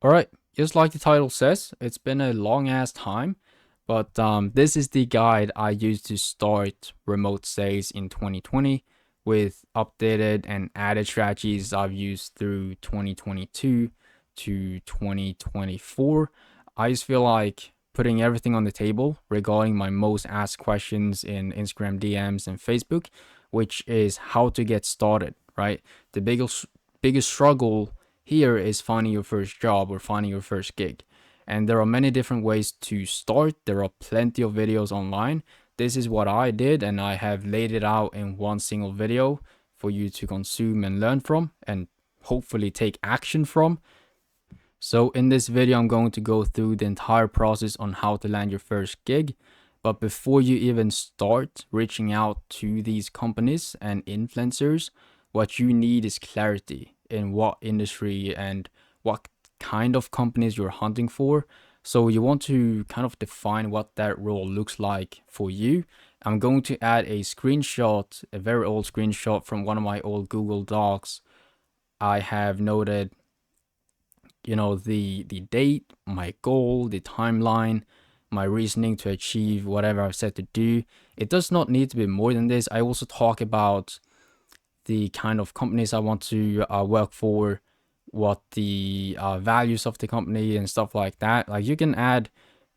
Alright, just like the title says, it's been a long ass time, but this is the guide I used to start remote sales in 2020 with updated and added strategies I've used through 2022 to 2024. I just feel like putting everything on the table regarding my most asked questions in Instagram DMs and Facebook, which is how to get started, right? The biggest struggle here is finding your first job or finding your first gig. And there are many different ways to start. There are plenty of videos online. This is what I did, and I have laid it out in one single video for you to consume and learn from and hopefully take action from. So in this video, I'm going to go through the entire process on how to land your first gig. But before you even start reaching out to these companies and influencers, what you need is clarity in what industry and what kind of companies you're hunting for. So you want to kind of define what that role looks like for you. I'm going to add a screenshot, a very old screenshot from one of my old Google Docs. I have noted, the date, my goal, the timeline, my reasoning to achieve whatever I've set to do. It does not need to be more than this. I also talk about the kind of companies I want to work for, what the values of the company and stuff like that. Like, you can add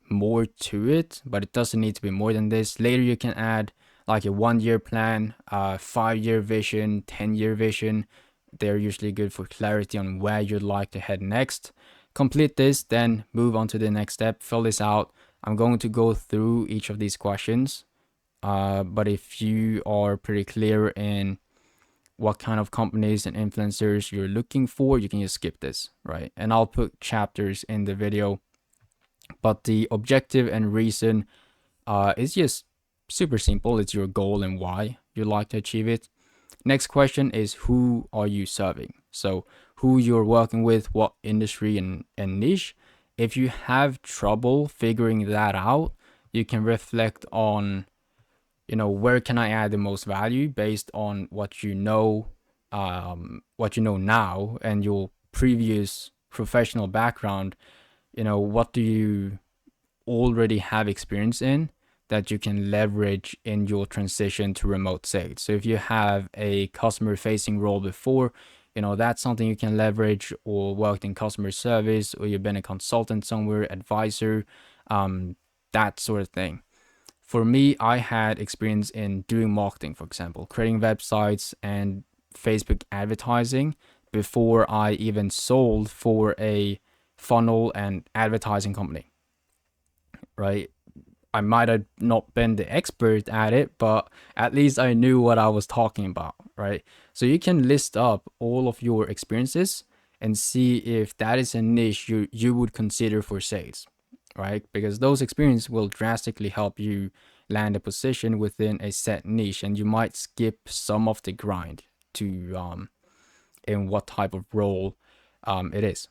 more to it, but it doesn't need to be more than this. Later you can add like a 1 year plan, 5 year vision, 10 year vision. They're usually good for clarity on where you'd like to head next. Complete this, then move on to the next step. Fill this out. I'm going to go through each of these questions, but if you are pretty clear in what kind of companies and influencers you're looking for, you can just skip this, right? And I'll put chapters in the video, but the objective and reason is just super simple. It's your goal and why you'd like to achieve it. Next question is, who are you serving? So who you're working with, what industry and niche. If you have trouble figuring that out, you can reflect on, where can I add the most value based on what you know now and your previous professional background. What do you already have experience in that you can leverage in your transition to remote sales. So if you have a customer facing role before, that's something you can leverage, or worked in customer service, or you've been a consultant somewhere, advisor, that sort of thing. For me, I had experience in doing marketing, for example, creating websites and Facebook advertising before I even sold for a funnel and advertising company, right? I might have not been the expert at it, but at least I knew what I was talking about, right? So you can list up all of your experiences and see if that is a niche you would consider for sales, right? Because those experiences will drastically help you land a position within a set niche, and you might skip some of the grind to in what type of role it is,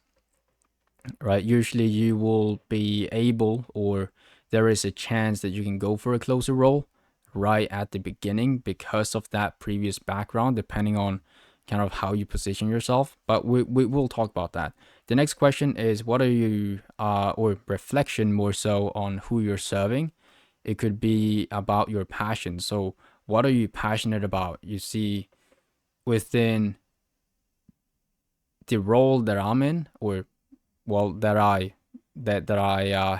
right? Usually you will be able, or there is a chance that you can go for a closer role right at the beginning because of that previous background, depending on kind of how you position yourself. But we will talk about that. The next question is, what are you, or reflection more so on who you're serving. It could be about your passion. So what are you passionate about? You see, within the role that I'm in, or well, that I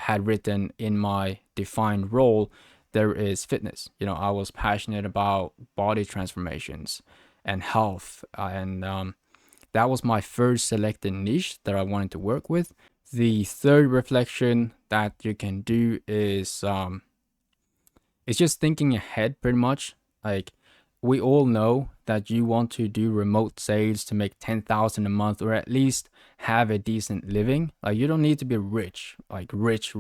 had written in my defined role, there is fitness. I was passionate about body transformations and health, and that was my first selected niche that I wanted to work with. The third reflection that you can do is it's just thinking ahead, pretty much. Like, we all know that you want to do remote sales to make 10,000 a month, or at least have a decent living. Like, you don't need to be rich, like rich.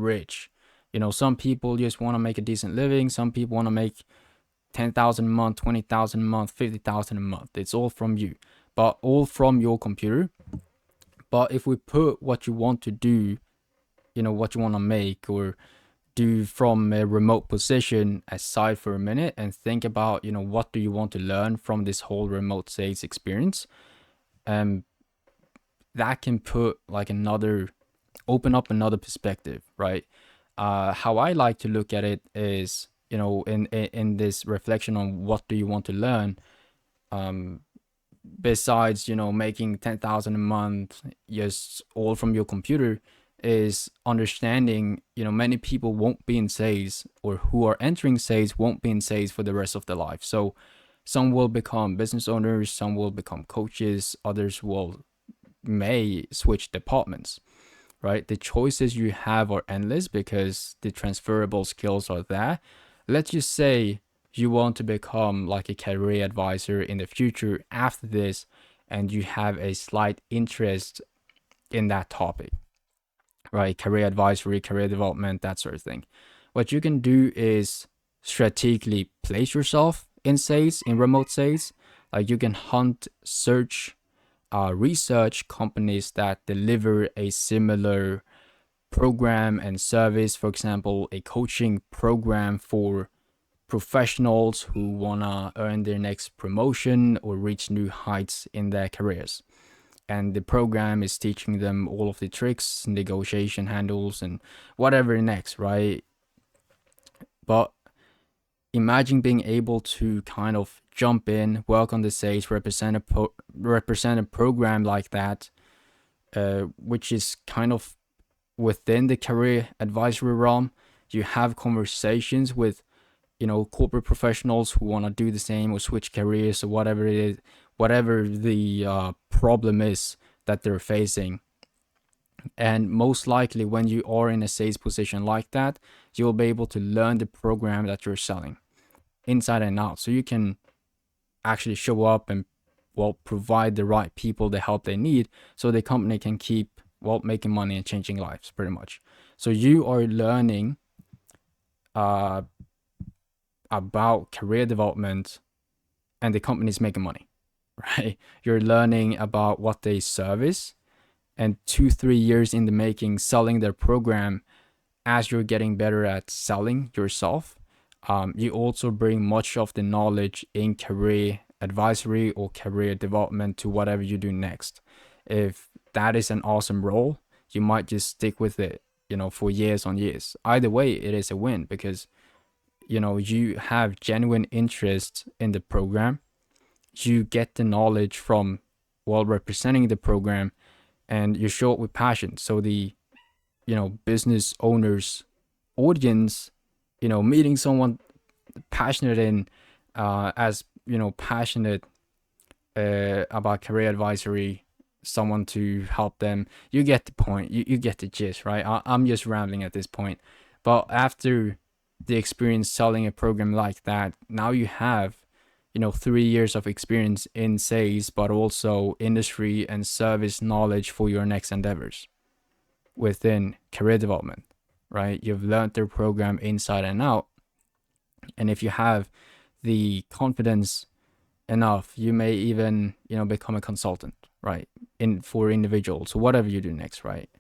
Some people just want to make a decent living. Some people want to make 10,000 a month, 20,000 a month, 50,000 a month. It's all from you, but all from your computer. But if we put what you want to do, what you want to make or do from a remote position aside for a minute, and think about, what do you want to learn from this whole remote sales experience, that can put like another open up another perspective, right? How I like to look at it is, in this reflection on what do you want to learn, um, besides, making 10,000 a month just all from your computer, is understanding, many people won't be in sales, or who are entering sales won't be in sales for the rest of their life. So some will become business owners, some will become coaches, others will may switch departments, right? The choices you have are endless because the transferable skills are there. Let's just say you want to become like a career advisor in the future after this, and you have a slight interest in that topic, right? Career advisory, career development, that sort of thing. What you can do is strategically place yourself in sales, in remote sales. Like you can hunt, search, research companies that deliver a similar program and service. For example, a coaching program for professionals who want to earn their next promotion or reach new heights in their careers. And the program is teaching them all of the tricks, negotiation handles, and whatever next, right? But imagine being able to kind of jump in, work on the stage, represent a program like that, which is kind of within the career advisory realm. You have conversations with, corporate professionals who want to do the same or switch careers or whatever it is, whatever the problem is that they're facing. And most likely, when you are in a sales position like that, you'll be able to learn the program that you're selling inside and out. So you can actually show up and, well, provide the right people the help they need so the company can keep, well, making money and changing lives pretty much. So you are learning about career development and the company's making money, right? You're learning about what they service, and 2-3 years in the making, selling their program. As you're getting better at selling yourself, you also bring much of the knowledge in career advisory or career development to whatever you do next. If that is an awesome role, you might just stick with it, for years on years. Either way, it is a win because, you have genuine interest in the program. You get the knowledge from, well, representing the program, and you show it with passion. So the, business owners audience, meeting someone passionate in, passionate about career advisory, someone to help them. You get the point. You get the gist, right? I'm just rambling at this point. But after the experience selling a program like that, now you have, 3 years of experience in sales, but also industry and service knowledge for your next endeavors within career development, right? You've learned their program inside and out. And if you have the confidence enough, you may even, become a consultant, right? For individuals, or whatever you do next, right?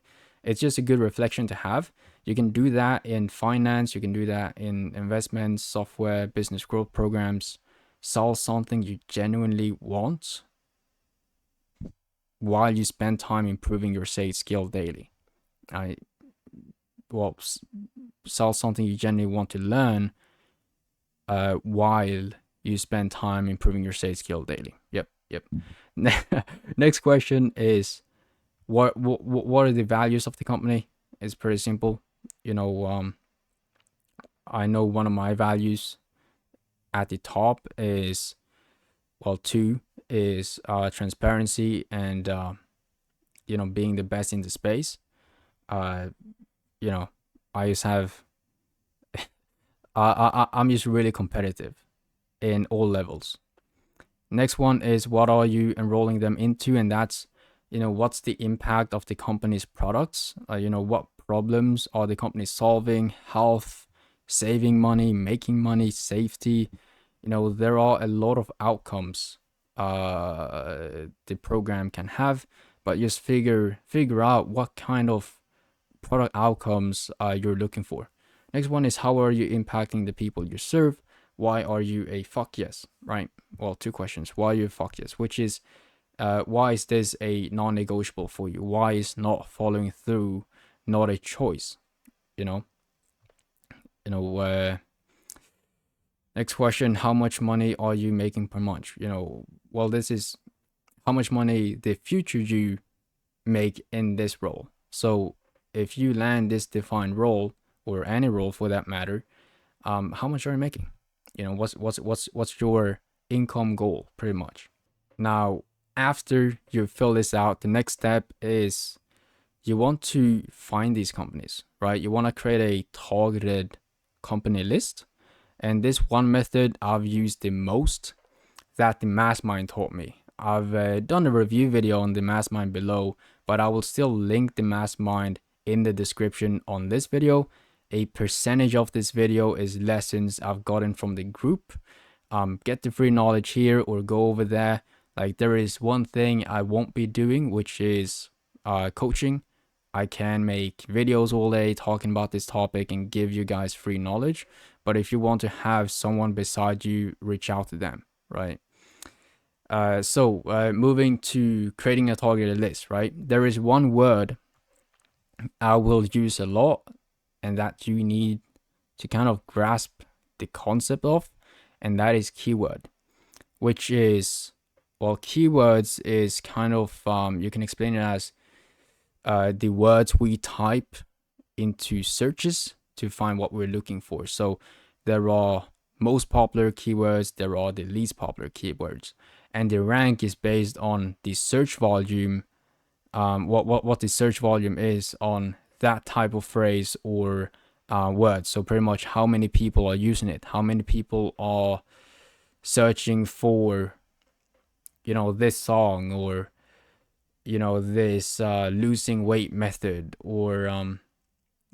It's just a good reflection to have. You can do that in finance, you can do that in investments, software, business growth programs. Sell something you genuinely want while you spend time improving your sales skill daily. I well, sell something you genuinely want to learn while you spend time improving your sales skill daily. Yep. Next question is, what are the values of the company? It's pretty simple. I know one of my values at the top is, well, two is transparency and being the best in the space. I just have I'm just really competitive in all levels. Next one is, what are you enrolling them into? And that's, what's the impact of the company's products? What problems are the company solving? Health, saving money, making money, safety. There are a lot of outcomes the program can have, but just figure out what kind of product outcomes you're looking for. Next one is, how are you impacting the people you serve? Why are you a fuck yes, right? Well, two questions. Why are you a fuck yes? Which is, why is this a non-negotiable for you? Why is not following through not a choice. You know, you know. Next question: how much money are you making per month? Well, this is how much money the future you make in this role. So if you land this defined role, or any role for that matter, how much are you making? What's your income goal, pretty much. Now, after you fill this out, the next step is you want to find these companies, right? You want to create a targeted company list. And this one method I've used the most, that the Mastermind taught me. I've done a review video on the Mastermind below, but I will still link the Mastermind in the description on this video. A percentage of this video is lessons I've gotten from the group. Get the free knowledge here or go over there. Like, there is one thing I won't be doing, which is coaching. I can make videos all day talking about this topic and give you guys free knowledge. But if you want to have someone beside you, reach out to them, right? So moving to creating a targeted list, right? There is one word I will use a lot and that you need to kind of grasp the concept of, and that is keyword, which is, well, keywords is kind of, you can explain it as the words we type into searches to find what we're looking for. So there are most popular keywords, there are the least popular keywords, and the rank is based on the search volume, what the search volume is on that type of phrase or word. So pretty much how many people are using it, how many people are searching for, this song, or this losing weight method, or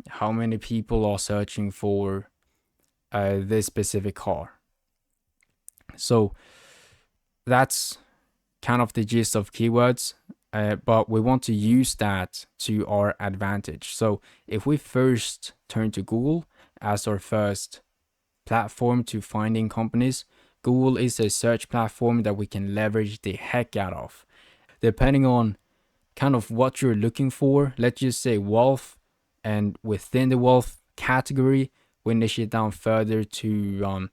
how many people are searching for this specific car. So that's kind of the gist of keywords, but we want to use that to our advantage. So if we first turn to Google as our first platform to finding companies, Google is a search platform that we can leverage the heck out of. Depending on kind of what you're looking for, let's just say wealth, and within the wealth category, we niche it down further to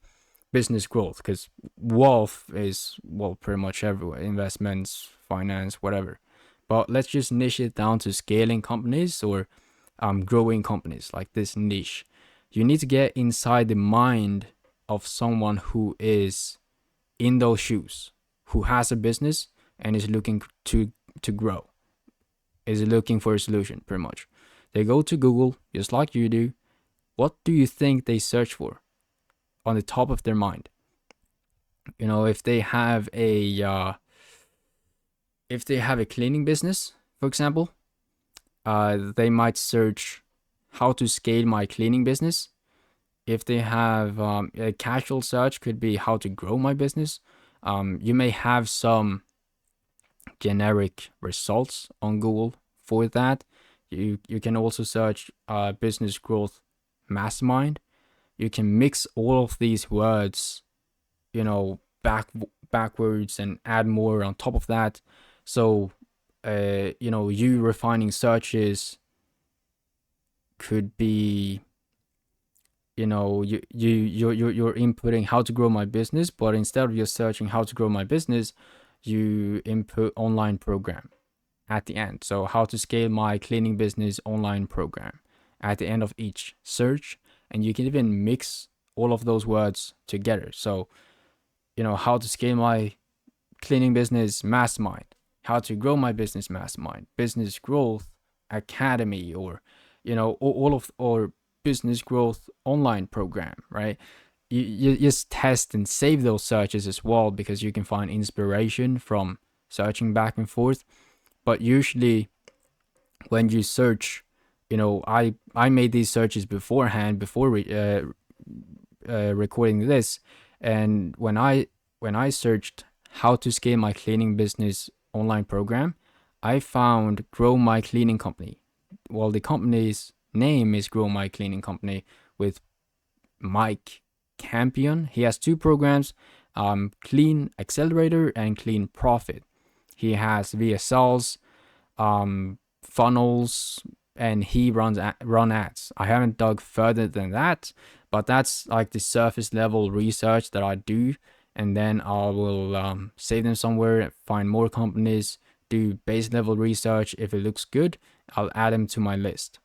business growth, because wealth is, well, pretty much everywhere: investments, finance, whatever. But let's just niche it down to scaling companies or growing companies, like this niche. You need to get inside the mind of someone who is in those shoes, who has a business and is looking to grow, is looking for a solution, pretty much. They go to Google just like you do. What do you think they search for on the top of their mind? If they have a cleaning business, for example, they might search how to scale my cleaning business. If they have a casual search, could be how to grow my business. You may have some generic results on Google for that. You can also search business growth mastermind. You can mix all of these words, backwards, and add more on top of that. So you refining searches could be, you're inputting how to grow my business, but instead of just searching how to grow my business, you input online program at the end. So how to scale my cleaning business online program at the end of each search. And you can even mix all of those words together. So, how to scale my cleaning business mastermind, how to grow my business mastermind, business growth academy, or, all of, or business growth online program, right? You just test and save those searches as well, because you can find inspiration from searching back and forth. But usually when you search, I made these searches beforehand, before recording this. And when I searched how to scale my cleaning business online program, I found Grow My Cleaning Company. Well, the company's name is Grow My Cleaning Company, with Mike Campion. He has two programs, Clean Accelerator and Clean Profit. He has VSLs, funnels, and he run ads. I haven't dug further than that, but that's like the surface level research that I do, and then I will save them somewhere, find more companies, do base level research. If it looks good, I'll add them to my list,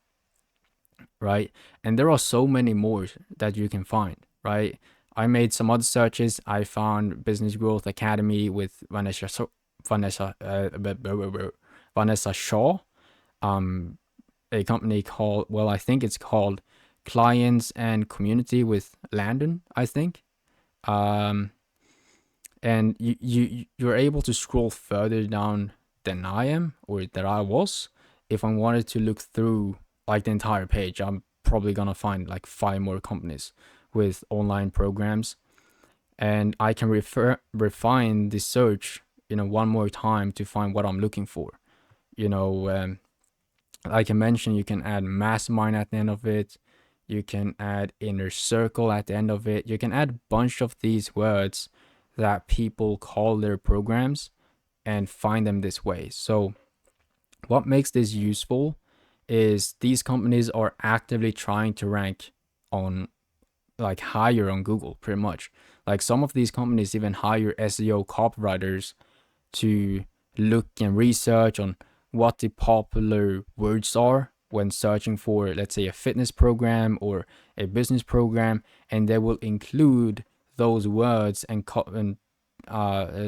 right? And there are so many more that you can find, right? I made some other searches. I found Business Growth Academy with Vanessa Vanessa Shaw, um, a company called, well, I think it's called Clients and Community with Landon, I think. Um, and you're able to scroll further down than I am, or that I was. If I wanted to look through like the entire page, I'm probably gonna find like 5 more companies with online programs, and I can refine the search, 1 more time to find what I'm looking for. You know, like I mentioned, you can add mastermind at the end of it. You can add inner circle at the end of it. You can add a bunch of these words that people call their programs and find them this way. So what makes this useful is these companies are actively trying to rank on like higher on Google, pretty much. Like some of these companies even hire SEO copywriters to look and research on what the popular words are when searching for, let's say, a fitness program or a business program, and they will include those words and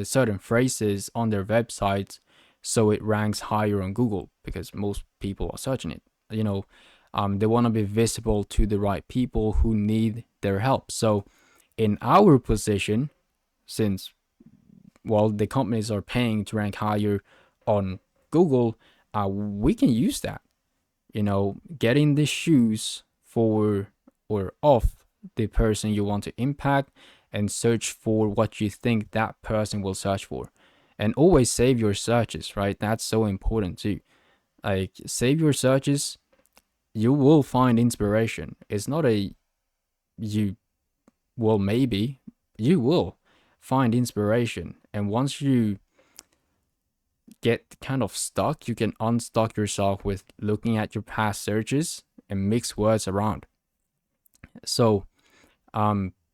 certain phrases on their websites, so it ranks higher on Google because most people are searching it. They want to be visible to the right people who need their help. So in our position, since, well, the companies are paying to rank higher on Google, we can use that. Getting the shoes for or of the person you want to impact, and search for what you think that person will search for. And always save your searches, right? That's so important too. Like, save your searches. You will find inspiration. It's not a you, well, maybe you will find inspiration. And once you get kind of stuck, you can unstuck yourself with looking at your past searches and mix words around. So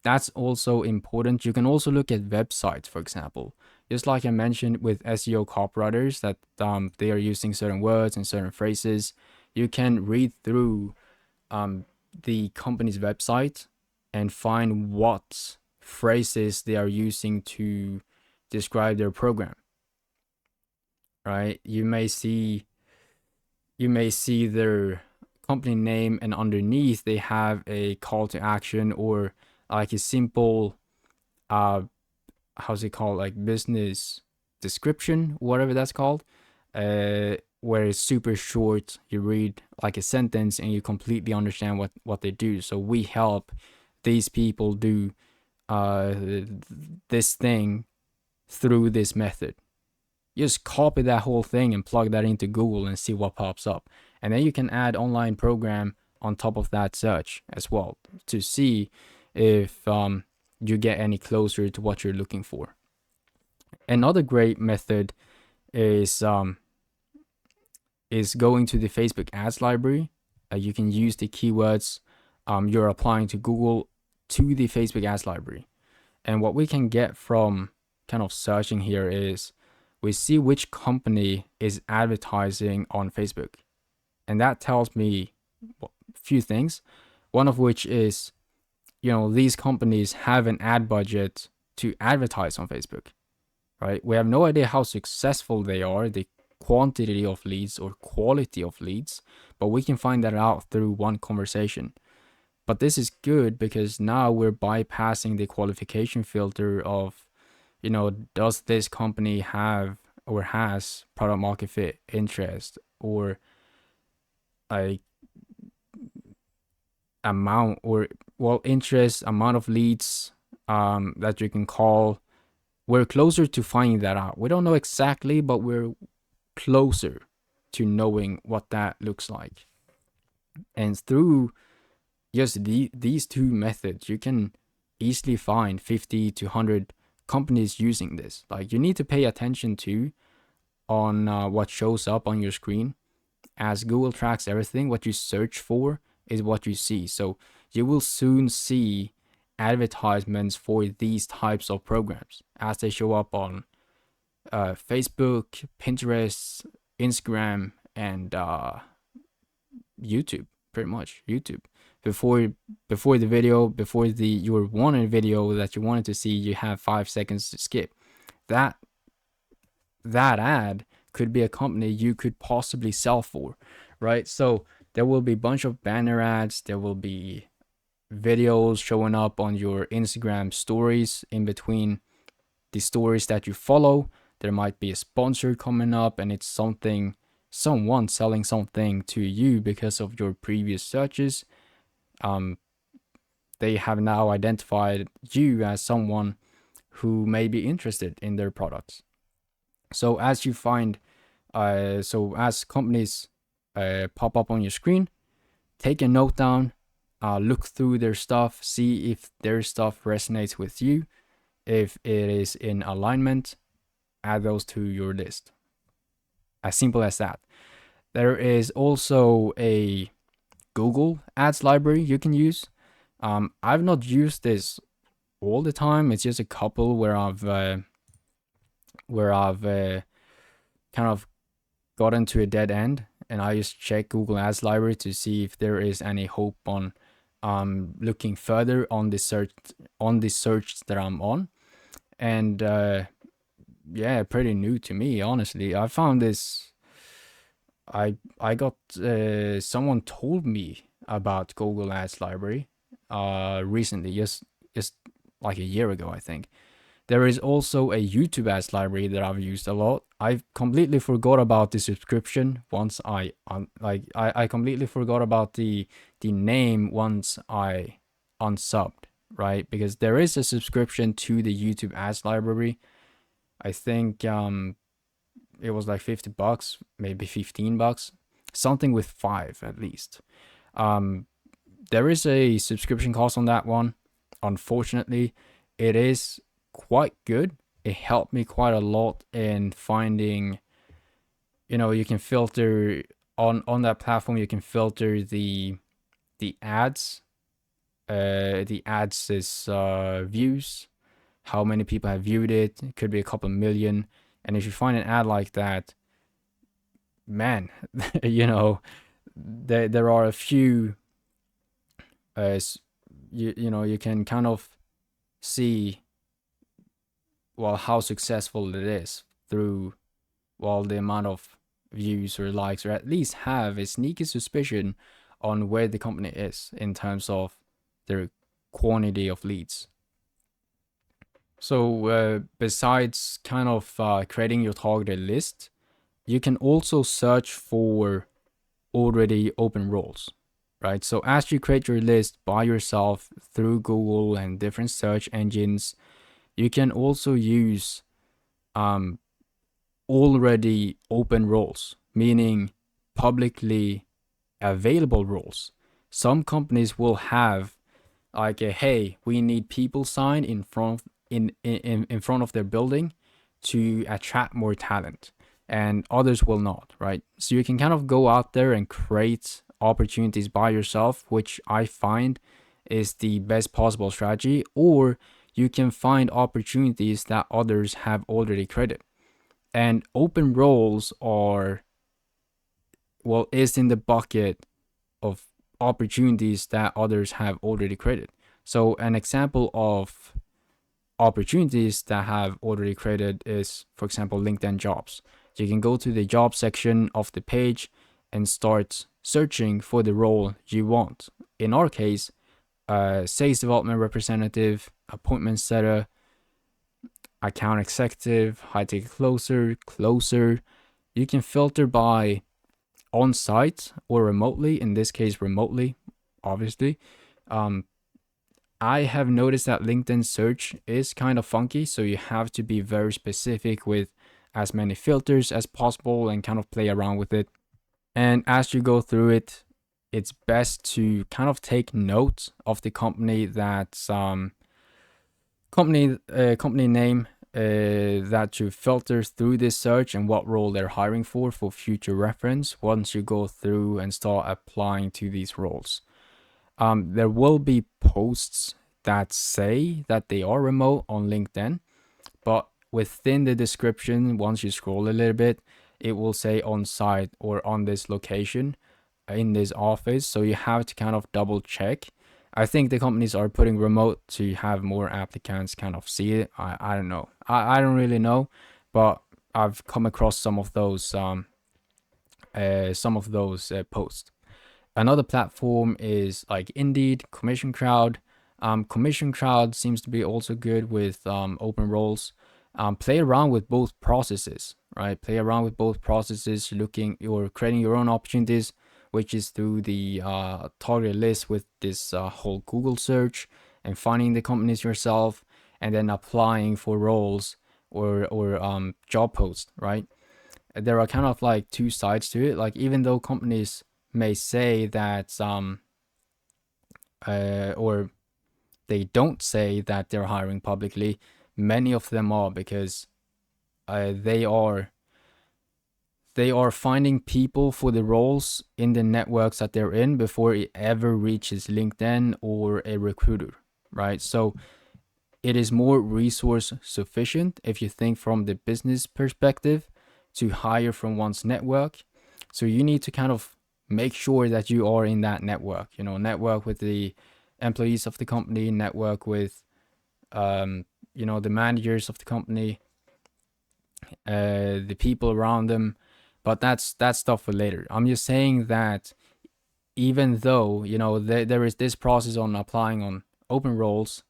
that's also important. You can also look at websites, for example. Just like I mentioned with SEO copywriters, that they are using certain words and certain phrases. You can read through the company's website and find what phrases they are using to describe their program. Right? You may see their company name, and underneath they have a call to action, or like a simple how's it called, like business description, whatever that's called, where it's super short. You read like a sentence and you completely understand what they do. So we help these people do this thing through this method. You just copy that whole thing and plug that into Google and see what pops up. And then you can add online program on top of that search as well to see if you get any closer to what you're looking for. Another great method is going to the Facebook ads library. You can use the keywords you're applying to Google to the Facebook ads library. And what we can get from kind of searching here is we see which company is advertising on Facebook. And that tells me a few things. One of which is, these companies have an ad budget to advertise on Facebook, right? We have no idea how successful they are, the quantity of leads or quality of leads, but we can find that out through one conversation. But this is good because now we're bypassing the qualification filter of, does this company have or has product market fit, interest, or like amount, or interest, amount of leads that you can call. We're closer to finding that out. We don't know exactly, but we're closer to knowing what that looks like. And through just these two methods, you can easily find 50 to 100 companies using this. Like, you need to pay attention to on what shows up on your screen, as Google tracks everything, what you search for is what you see. So you will soon see advertisements for these types of programs as they show up on Facebook, Pinterest, Instagram, and YouTube. Pretty much YouTube. Before the video, before your wanted video that you wanted to see, you have 5 seconds to skip. That ad could be a company you could possibly sell for, right? So there will be a bunch of banner ads. There will be videos showing up on your Instagram stories in between the stories that you follow. There might be a sponsor coming up, and it's someone selling something to you because of your previous searches. They have now identified you as someone who may be interested in their products. So as you find, as companies pop up on your screen, take a note down, look through their stuff, see if their stuff resonates with you. If it is in alignment, add those to your list. As simple as that. There is also a Google Ads library you can use. I've not used this all the time. It's just a couple where I've kind of got into a dead end, and I just check Google Ads library to see if there is any hope on looking further on the search that I'm on. And yeah, pretty new to me, honestly. I found this. I got someone told me about Google Ads library recently, just like a year ago, I think. There is also a YouTube Ads library that I've used a lot. I completely forgot about the subscription once I completely forgot about the name once I unsubbed, right? Because there is a subscription to the YouTube Ads library. I think it was like $50, maybe $15, something with 5 at least. There is a subscription cost on that one. Unfortunately, it is quite good. It helped me quite a lot in finding, you can filter on that platform. You can filter the ads. The ads is views, how many people have viewed it. It could be a couple million. And if you find an ad like that, man, there are a few. You can kind of see, well, how successful it is through, well, the amount of views or likes, or at least have a sneaky suspicion on where the company is in terms of their quantity of leads. So besides kind of creating your targeted list, you can also search for already open roles, right? So as you create your list by yourself through Google and different search engines, you can also use already open roles, meaning publicly available roles. Some companies will have like a, hey, we need people sign in front of their building to attract more talent, and others will not, right? So you can kind of go out there and create opportunities by yourself, which I find is the best possible strategy, or you can find opportunities that others have already created. And open roles are, well, is in the bucket of opportunities that others have already created. So an example of opportunities that have already created is, for example, LinkedIn jobs. You can go to the job section of the page and start searching for the role you want. In our case, sales development representative, appointment setter, account executive, high ticket closer. You can filter by on site or remotely. In this case, remotely, obviously. I have noticed that LinkedIn search is kind of funky, so you have to be very specific with as many filters as possible and kind of play around with it. And as you go through it, it's best to kind of take note of the company that's company name that you filter through this search and what role they're hiring for future reference once you go through and start applying to these roles. There will be posts that say that they are remote on LinkedIn, but within the description, once you scroll a little bit, it will say on site or on this location in this office. So you have to kind of double check. I think the companies are putting remote to have more applicants kind of see it. I don't know. I don't really know, but I've come across some of those posts. Another platform is like Indeed, Commission Crowd. Commission Crowd seems to be also good with open roles. Play around with both processes, right? Play around with both processes. You're creating your own opportunities, which is through the target list with this whole Google search and finding the companies yourself, and then applying for roles or job posts, right? There are kind of like two sides to it. Like even though companies may say that or they don't say that they're hiring publicly, many of them are, because they are finding people for the roles in the networks that they're in before it ever reaches LinkedIn or a recruiter, right? So it is more resource sufficient if you think from the business perspective to hire from one's network. So you need to kind of make sure that you are in that network, network with the employees of the company, network with, the managers of the company, the people around them. But that's stuff for later. I'm just saying that even though, there is this process on applying on open roles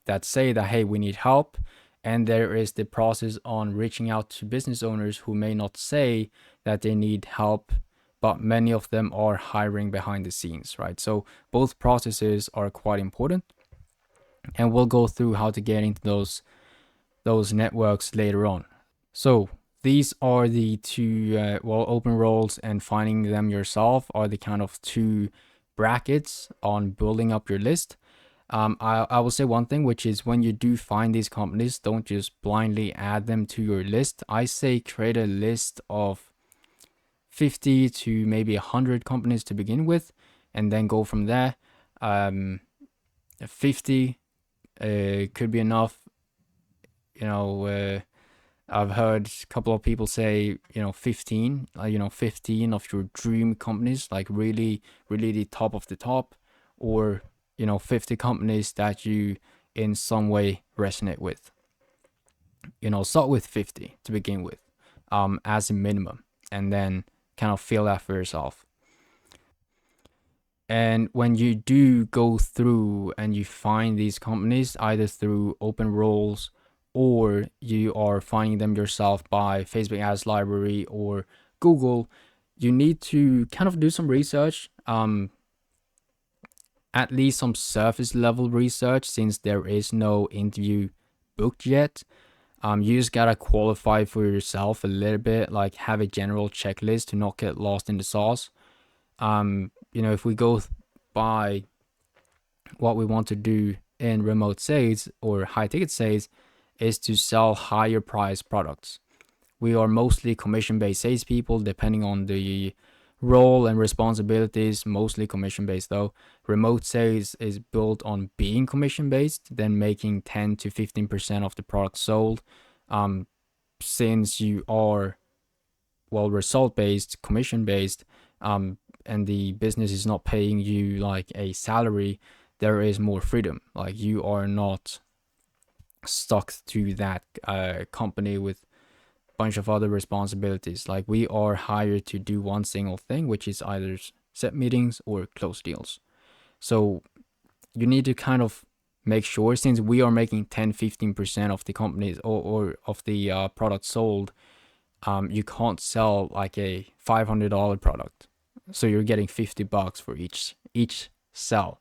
that say that, hey, we need help. And there is the process on reaching out to business owners who may not say that they need help, but many of them are hiring behind the scenes, right? So both processes are quite important. And we'll go through how to get into those networks later on. So these are the two, open roles and finding them yourself are the kind of two brackets on building up your list. I will say one thing, which is when you do find these companies, don't just blindly add them to your list. I say create a list of 50 to maybe 100 companies to begin with, and then go from there. 50 could be enough. I've heard a couple of people say, 15, 15 of your dream companies, like really, really the top of the top, or 50 companies that you in some way resonate with. Start with 50 to begin with, as a minimum, and then kind of feel that for yourself. And when you do go through and you find these companies either through open roles or you are finding them yourself by Facebook Ads Library or Google, you need to kind of do some research, at least some surface level research, since there is no interview booked yet. You just gotta qualify for yourself a little bit, like have a general checklist to not get lost in the sauce. If we go by what we want to do in remote sales or high ticket sales, is to sell higher price products. We are mostly commission based salespeople, depending on the role and responsibilities, mostly commission based though. Remote sales is built on being commission based, then making 10 to 15% of the product sold. Since you are result based, commission based, and the business is not paying you like a salary, there is more freedom. Like you are not stuck to that company with a bunch of other responsibilities. Like we are hired to do one single thing, which is either set meetings or close deals. So you need to kind of make sure, since we are making 10-15% of the companies or of the product sold, you can't sell like a $500 product, so you're getting $50 for each sell.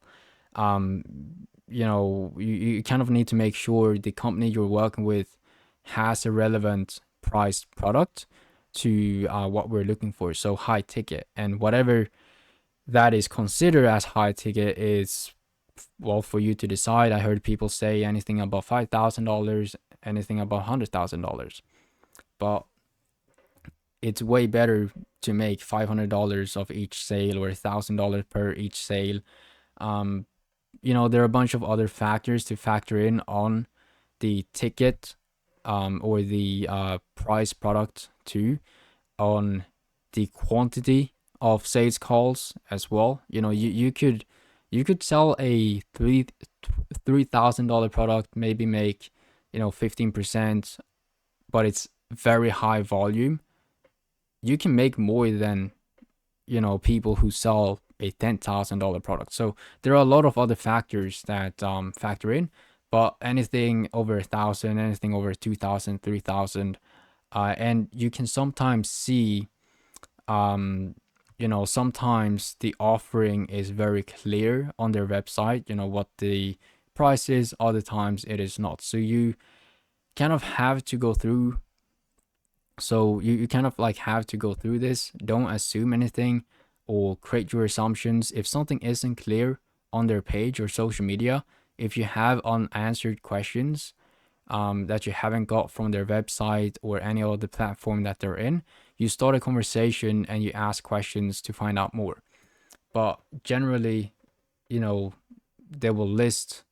You kind of need to make sure the company you're working with has a relevant priced product to what we're looking for. So high ticket, and whatever that is considered as high ticket is, for you to decide. I heard people say anything above $5,000 anything above $100,000. But it's way better to make $500 of each sale or $1,000 per each sale. Um, there are a bunch of other factors to factor in on the ticket, or the price product too, on the quantity of sales calls as well. You could sell a $3,000 product, maybe make 15%, but it's very high volume. You can make more than people who sell a $10,000 product. So there are a lot of other factors that factor in, but anything over 1,000, anything over 2,000, 3,000, and you can sometimes see, sometimes the offering is very clear on their website, what the price is. Other times it is not. So you kind of have to go through. So you kind of like have to go through this. Don't assume anything or create your assumptions. If something isn't clear on their page or social media, if you have unanswered questions that you haven't got from their website or any other platform that they're in, you start a conversation and you ask questions to find out more. But generally, they will list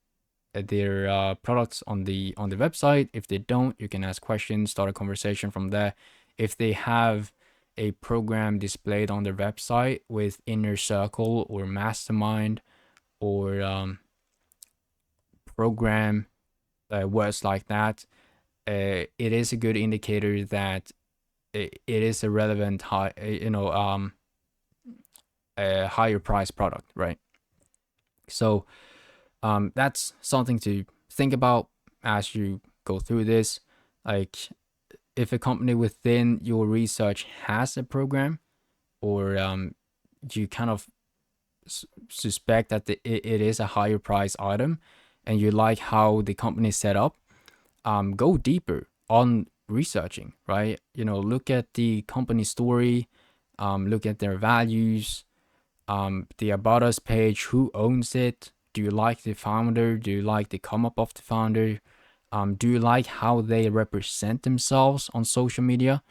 their products on the website. If they don't, you can ask questions, start a conversation from there. If they have a program displayed on their website with inner circle or mastermind or program, words like that, it is a good indicator that it is a relevant a higher price product, right? So that's something to think about as you go through this. Like, if a company within your research has a program, or you kind of suspect that it is a higher price item, and you like how the company is set up, go deeper on researching, right? Look at the company story, look at their values, the About Us page, who owns it. Do you like the founder? Do you like the come up of the founder? Do you like how they represent themselves on social media?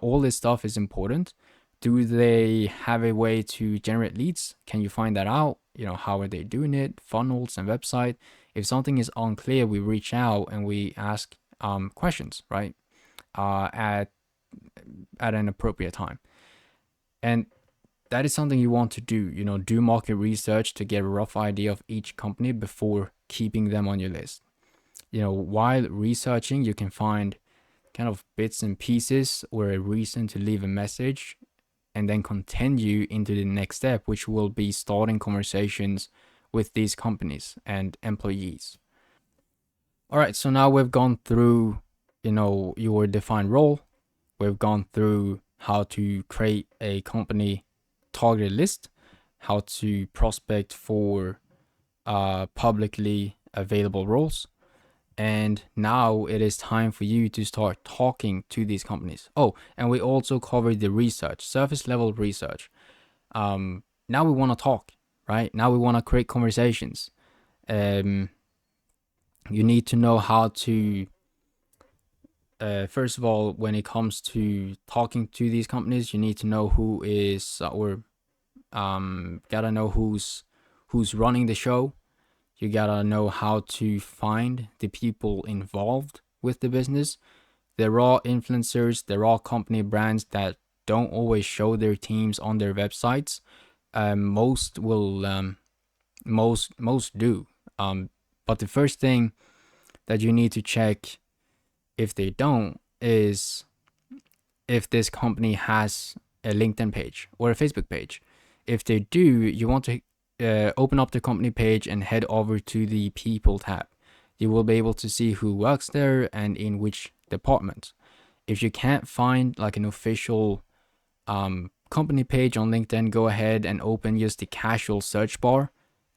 All this stuff is important. Do they have a way to generate leads? Can you find that out? How are they doing it? Funnels and website. If something is unclear, we reach out and we ask questions, right? At an appropriate time. And that is something you want to do. Do market research to get a rough idea of each company before keeping them on your list. While researching, you can find kind of bits and pieces or a reason to leave a message, and then continue into the next step, which will be starting conversations with these companies and employees. All right, so now we've gone through, your defined role. We've gone through how to create a company target list, how to prospect for publicly available roles. And now it is time for you to start talking to these companies. Oh, and we also covered the research, surface level research. Now we want to talk, right? Now we want to create conversations. You need to know how to, first of all, when it comes to talking to these companies, you need to know who is, or gotta know who's running the show. You gotta know how to find the people involved with the business. There are influencers, there are company brands that don't always show their teams on their websites. Most will, most do. But the first thing that you need to check, if they don't, is if this company has a LinkedIn page or a Facebook page. If they do, you want to open up the company page and head over to the People tab. You will be able to see who works there and in which department. If you can't find like an official company page on LinkedIn, go ahead and open just the casual search bar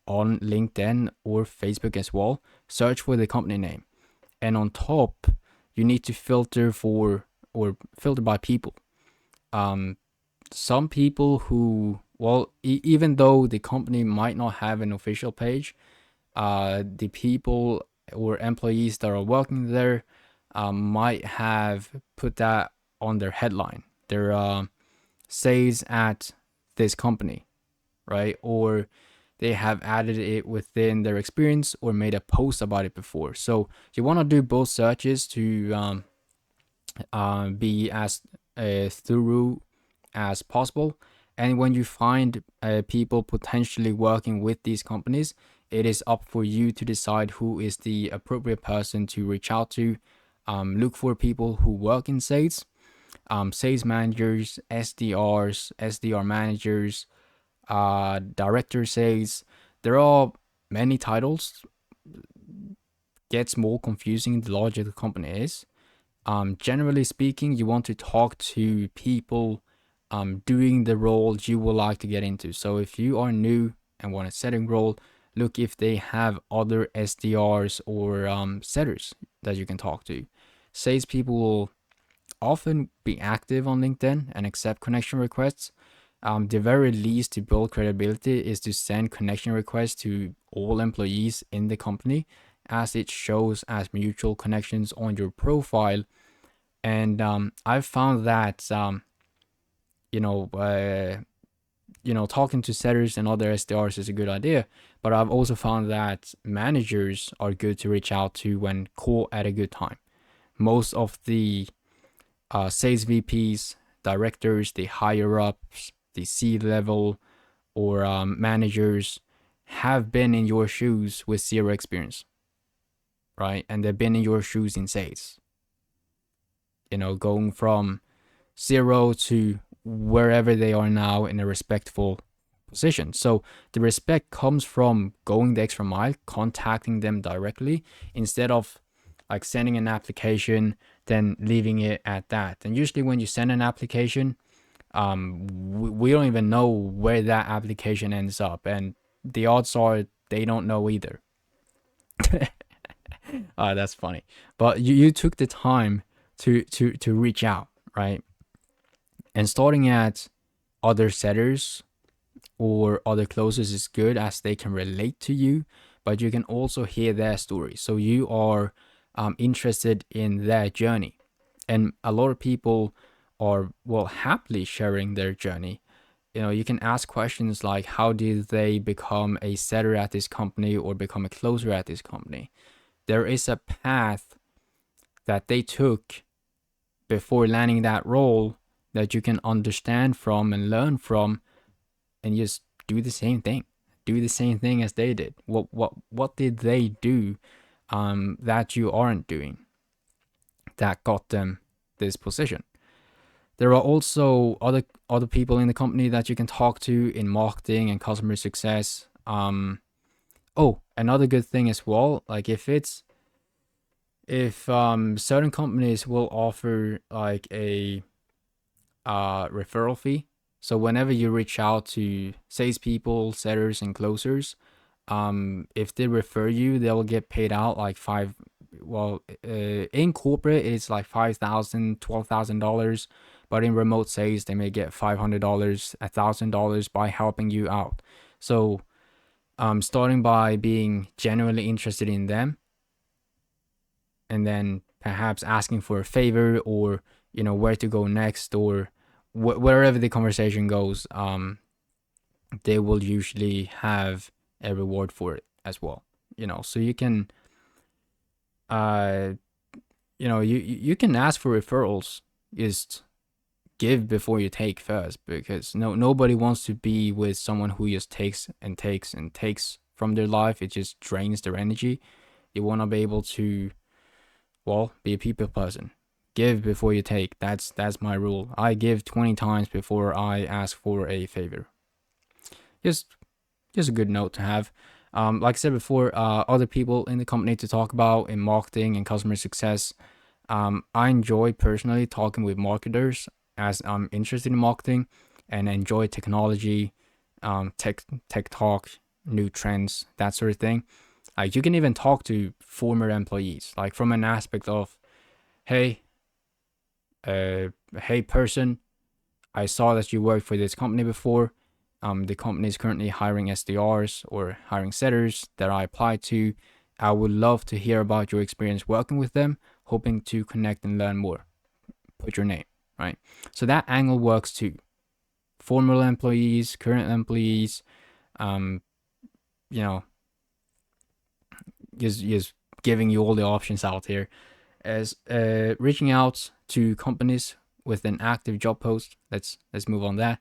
on LinkedIn or Facebook as well. Search for the company name. And on top, you need to filter for, or filter by people. Some people who, well, even though the company might not have an official page, the people or employees that are working there might have put that on their headline. Their sales at this company, right? Or they have added it within their experience or made a post about it before. So you want to do both searches to be as thorough as possible. And when you find people potentially working with these companies, it is up for you to decide who is the appropriate person to reach out to. Look for people who work in sales, sales managers, SDRs, SDR managers, director sales. There are many titles. Gets more confusing the larger the company is. Generally speaking, you want to talk to people doing the role you would like to get into. So if you are new and want a setting role, look if they have other SDRs or setters that you can talk to. Salespeople will often be active on LinkedIn and accept connection requests. The very least to build credibility is to send connection requests to all employees in the company, as it shows as mutual connections on your profile. And I've found that you know talking to setters and other SDRs is a good idea, but I've also found that managers are good to reach out to when caught at a good time. Most of the sales VPs, directors, the higher ups, the C level, or managers have been in your shoes with zero experience, right? And they've been in your shoes in sales. Going from zero to wherever they are now in a respectful position. So the respect comes from going the extra mile, contacting them directly instead of like sending an application, then leaving it at that. And usually when you send an application, we don't even know where that application ends up, and the odds are they don't know either. That's funny. But you took the time to reach out, right? And starting at other setters or other closers is good as they can relate to you, but you can also hear their story. So you are interested in their journey. And a lot of people are, well, happily sharing their journey. You can ask questions like, how did they become a setter at this company or become a closer at this company? There is a path that they took before landing that role that you can understand from and learn from, and just do the same thing. Do the same thing as they did. What did they do that you aren't doing that got them this position? There are also other people in the company that you can talk to in marketing and customer success. Another good thing as well, like if certain companies will offer like a referral fee. So whenever you reach out to salespeople, setters, and closers, if they refer you, they'll get paid out like in corporate it's like $5,000, $12,000, but in remote sales they may get $500, $1,000 by helping you out. So starting by being genuinely interested in them, and then perhaps asking for a favor, or where to go next, or wherever the conversation goes, they will usually have a reward for it as well. So you can you can ask for referrals. Just give before you take first, because nobody wants to be with someone who just takes and takes and takes from their life. It just drains their energy. You want to be able to, well, be a people person. Give before you take. That's my rule. I give 20 times before I ask for a favor. Just a good note to have. Like I said before, other people in the company to talk about in marketing and customer success. I enjoy personally talking with marketers, as I'm interested in marketing and enjoy technology, tech talk, new trends, that sort of thing. You can even talk to former employees, like from an aspect of, hey person, I saw that you worked for this company before. The company is currently hiring SDRs or hiring setters that I applied to. I would love to hear about your experience working with them. hoping to connect and learn more. Put your name, right? So that angle works too. Former employees, current employees, um, you know, just giving you all the options out here. As reaching out to companies with an active job post. Let's move on that.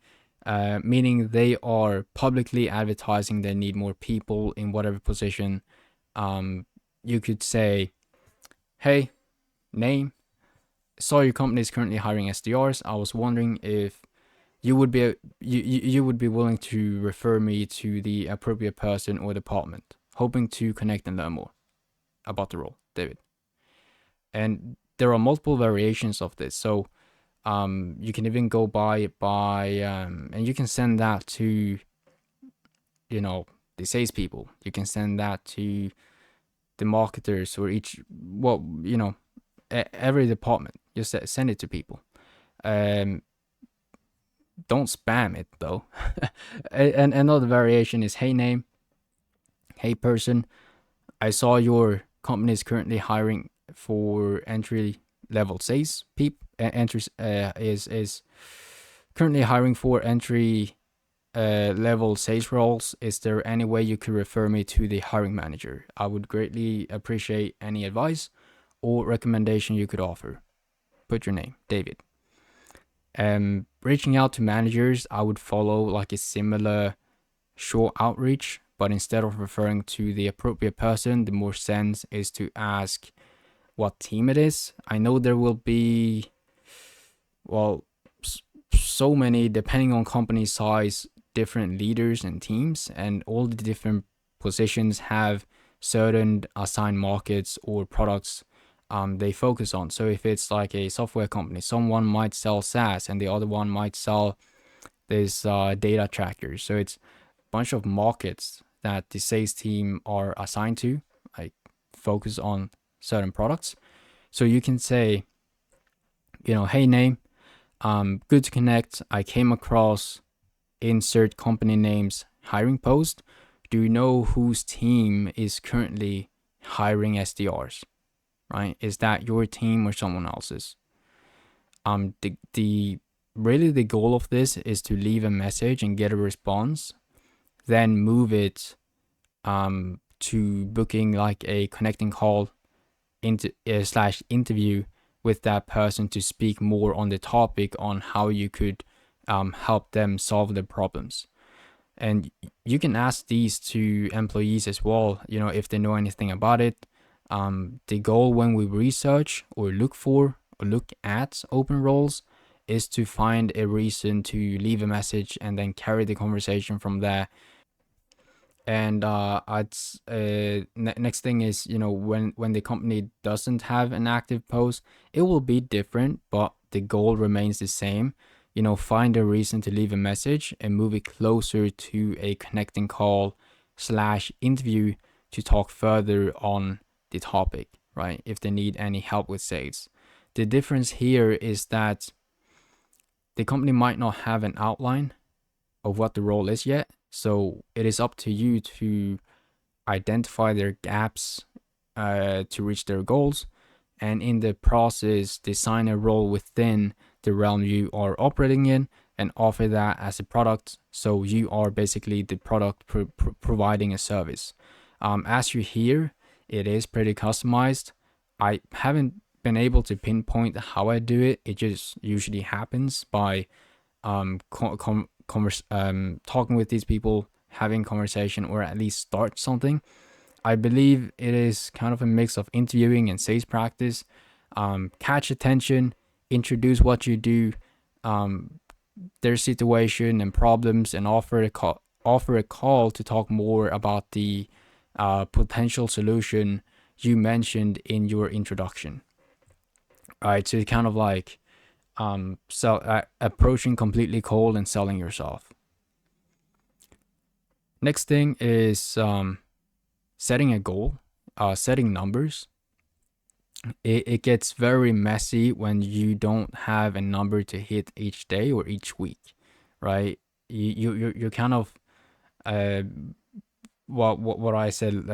Meaning they are publicly advertising they need more people in whatever position. You could say, hey, name, saw your company is currently hiring SDRs. I was wondering if you would be willing to refer me to the appropriate person or department. Hoping to connect and learn more about the role, David. And there are multiple variations of this. So you can even go and you can send that to the salespeople. You can send that to the marketers or every department. Just send it to people. Don't spam it though. And another variation is, hey name, hey person, I saw your company is currently hiring for entry level sales people. Entries is currently hiring for entry level sales roles. Is there any way you could refer me to the hiring manager? I would greatly appreciate any advice or recommendation you could offer. Put your name, David. Reaching out to managers, I would follow like a similar short outreach, but instead of referring to the appropriate person, the more sense is to ask what team it is. I know there will be, well, so many, depending on company size, different leaders and teams, and all the different positions have certain assigned markets or products they focus on. So if it's like a software company, someone might sell SaaS and the other one might sell this data trackers. So it's a bunch of markets that the sales team are assigned to, like focus on certain products. So you can say, hey name, good to connect. I came across insert company names hiring post. Do you know whose team is currently hiring SDRs? Right? Is that your team or someone else's? The really the goal of this is to leave a message and get a response, then move it to booking like a connecting call into slash interview with that person to speak more on the topic on how you could help them solve their problems. And you can ask these to employees as well, if they know anything about it. The goal when we research or look at open roles is to find a reason to leave a message and then carry the conversation from there. And next thing is, when the company doesn't have an active post, it will be different, but the goal remains the same. Find a reason to leave a message and move it closer to a connecting call slash interview to talk further on the topic, right? If they need any help with sales. The difference here is that the company might not have an outline of what the role is yet. So it is up to you to identify their gaps to reach their goals, and in the process design a role within the realm you are operating in and offer that as a product. So you are basically the product providing a service. As you hear, it is pretty customized. I haven't been able to pinpoint how I do it. It just usually happens by talking with these people, having conversation, or at least start something. I believe it is kind of a mix of interviewing and sales practice. Catch attention, introduce what you do, their situation and problems, and offer a call to talk more about the potential solution you mentioned in your introduction. All right, so it's kind of like approaching completely cold and selling yourself. Next thing is setting a goal, setting numbers. It gets very messy when you don't have a number to hit each day or each week, right? You're kind of what I said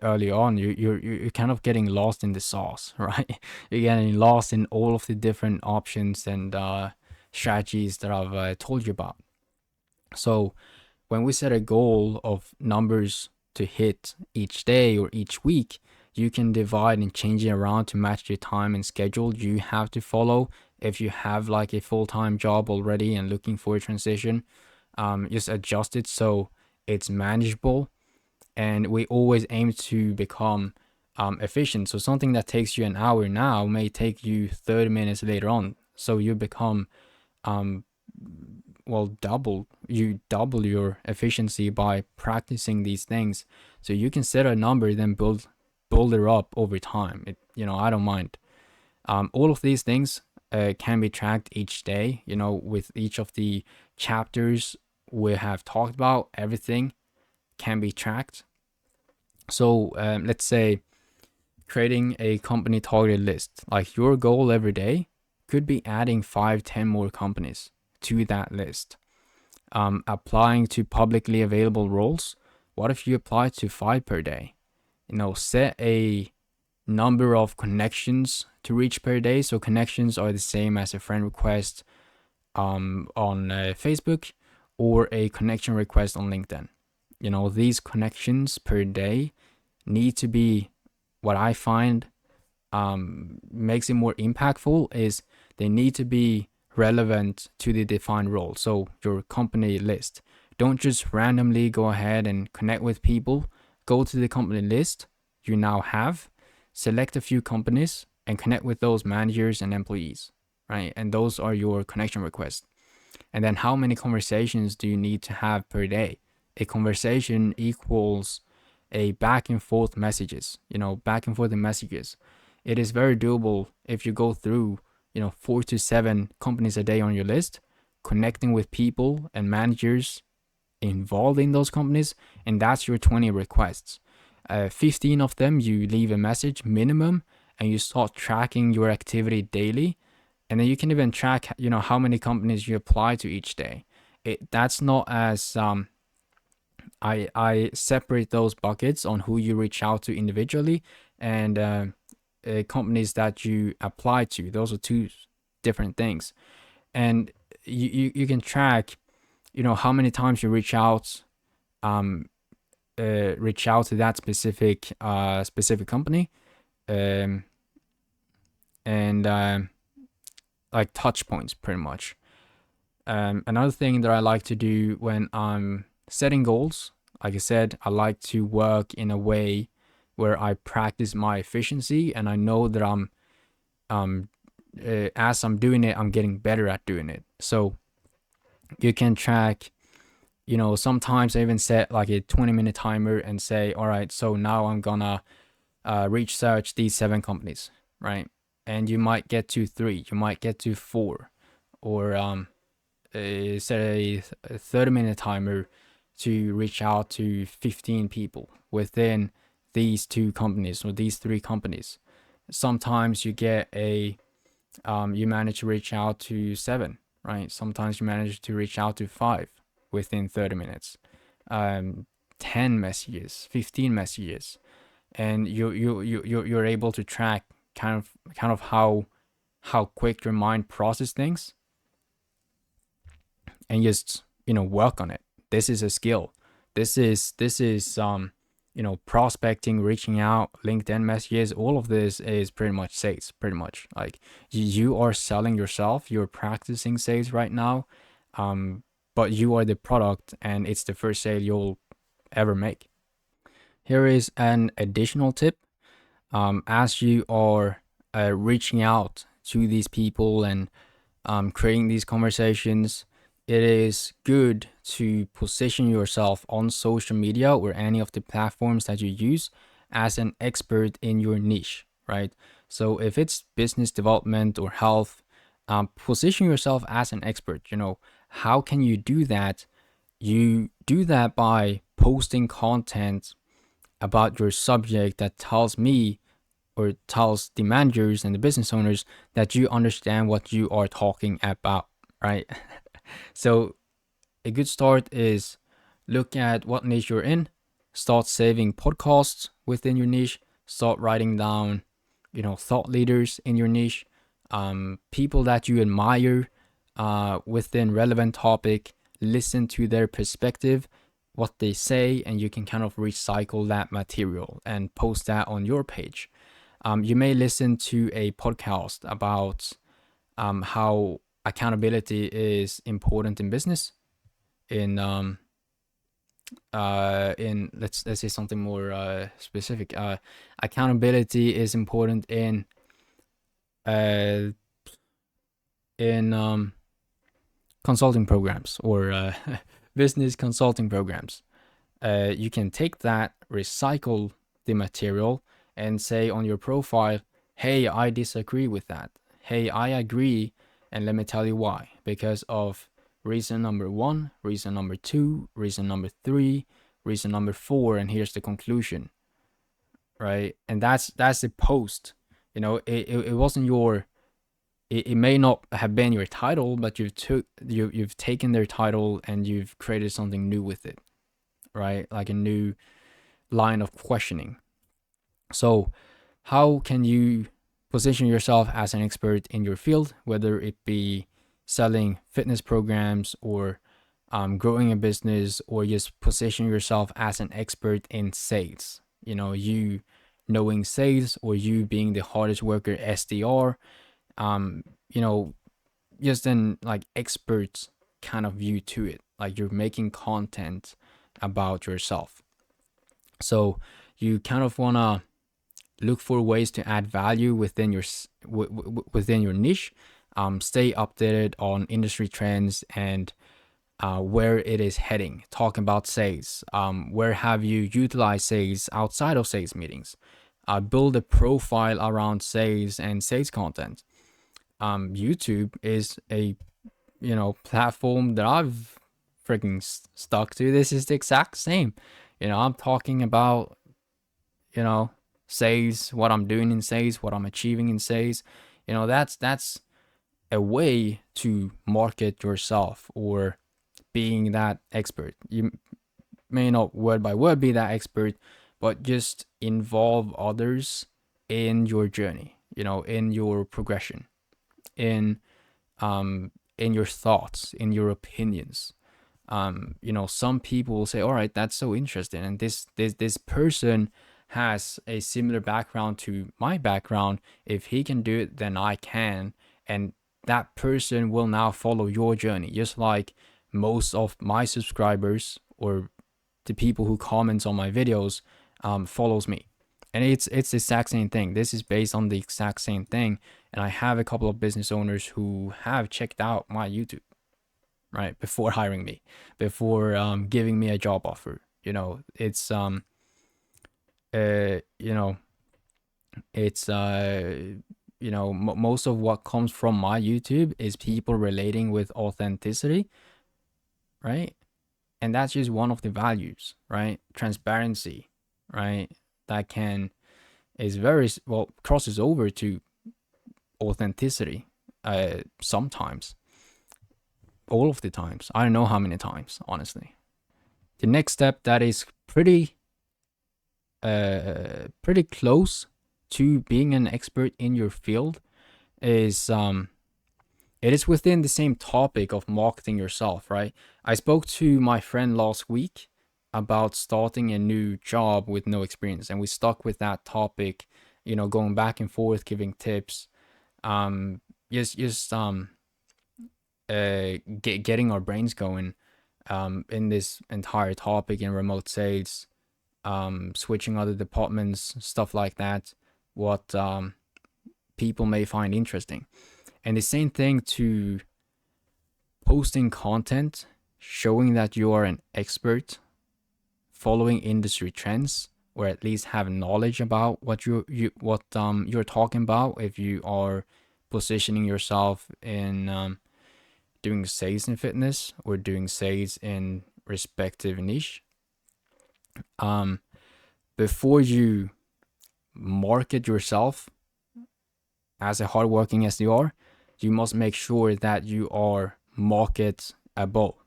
early on. You're kind of getting lost in the sauce, right? You're getting lost in all of the different options and strategies that I've told you about. So when we set a goal of numbers to hit each day or each week, you can divide and change it around to match the time and schedule you have to follow. If you have like a full-time job already and looking for a transition, just adjust it so it's manageable. And we always aim to become efficient. So something that takes you an hour now may take you 30 minutes later on. So you become um, double your efficiency by practicing these things. So you can set a number, then build it up over time. I don't mind. All of these things can be tracked each day. With each of the chapters we have talked about, everything can be tracked. So let's say creating a company target list. Like your goal every day could be adding 5, 10 more companies to that list. Applying to publicly available roles. What if you apply to 5 per day? Set a number of connections to reach per day. So connections are the same as a friend request on Facebook or a connection request on LinkedIn. These connections per day need to be, what I find makes it more impactful is they need to be relevant to the defined role. So your company list. Don't just randomly go ahead and connect with people. Go to the company list you now have, select a few companies and connect with those managers and employees, right? And those are your connection requests. And then how many conversations do you need to have per day? A conversation equals a back and forth messages, back and forth messages. It is very doable if you go through, 4 to 7 companies a day on your list, connecting with people and managers involved in those companies, and that's your 20 requests. 15 of them, you leave a message minimum, and you start tracking your activity daily. And then you can even track, how many companies you apply to each day. That's not as I separate those buckets on who you reach out to individually and companies that you apply to. Those are two different things. And you can track, how many times you reach out to that specific company, and like touch points pretty much. Another thing that I like to do when I'm setting goals, like I said, I like to work in a way where I practice my efficiency, and I know that as I'm doing it, I'm getting better at doing it. So you can track, sometimes I even set like a 20-minute timer and say, all right, so now I'm gonna research these 7 companies, right? And you might get to 3, you might get to 4, or set a 30-minute timer to reach out to 15 people within these 2 companies or these 3 companies. Sometimes you get you manage to reach out to 7, right? Sometimes you manage to reach out to 5 within 30 minutes. 10 messages, 15 messages, and you're able to track kind of how quick your mind processes things, and just work on it. This is a skill. This is prospecting, reaching out, LinkedIn messages. All of this is pretty much sales. Pretty much like you are selling yourself. You're practicing sales right now, but you are the product, and it's the first sale you'll ever make. Here is an additional tip. As you are reaching out to these people and creating these conversations, it is good to position yourself on social media or any of the platforms that you use as an expert in your niche, right? So if it's business development or health, position yourself as an expert. How can you do that? You do that by posting content about your subject that tells me or tells the managers and the business owners that you understand what you are talking about, right? So a good start is look at what niche you're in, Start saving podcasts within your niche. Start writing down, thought leaders in your niche, people that you admire within relevant topic. Listen to their perspective, what they say, and you can kind of recycle that material and post that on your page. You may listen to a podcast about how accountability is important in business. In let's say something more specific. Accountability is important uh, in consulting programs or business consulting programs. You can take that, recycle the material, and say on your profile, hey, I disagree with that. Hey, I agree, and let me tell you why. Because of reason number 1, reason number 2, reason number 3, reason number 4, and here's the conclusion, right? And that's the post. It wasn't your. It may not have been your title, but you've taken their title and you've created something new with it, right? Like a new line of questioning. So, how can you position yourself as an expert in your field, whether it be selling fitness programs or growing a business, or just position yourself as an expert in sales? You knowing sales, or you being the hardest worker SDR, um, you know, just an like expert kind of view to it. Like you're making content about yourself. So you kind of wanna look for ways to add value within within your niche. Stay updated on industry trends and where it is heading. Talk about sales. Where have you utilized sales outside of sales meetings? Build a profile around sales and sales content. YouTube is a platform that I've freaking stuck to. This is the exact same. I'm talking about sales, what I'm doing in sales, what I'm achieving in sales. That's a way to market yourself or being that expert. You may not word by word be that expert, but just involve others in your journey, in your progression, in in your thoughts, in your opinions. Some people will say, all right, that's so interesting, and this person has a similar background to my background. If he can do it, then I can. And that person will now follow your journey, just like most of my subscribers or the people who comments on my videos follows me. And it's the exact same thing. This is based on the exact same thing. And I have a couple of business owners who have checked out my YouTube, right, before hiring me, before giving me a job offer. It's uh you know it's most of what comes from my YouTube is people relating with authenticity, right? And that's just one of the values, right? Transparency, right? That is very well crosses over to authenticity sometimes, all of the times. I don't know how many times, honestly. The next step that is pretty close to being an expert in your field is it is within the same topic of marketing yourself, right? I spoke to my friend last week about starting a new job with no experience, and we stuck with that topic, going back and forth, giving tips, just getting our brains going in this entire topic in remote sales, switching other departments, stuff like that, what people may find interesting. And the same thing to posting content, showing that you are an expert, following industry trends, or at least have knowledge about what you're talking about. If you are positioning yourself in doing sales in fitness or doing sales in respective niche, before you market yourself as a hardworking SDR, you must make sure that you are marketable,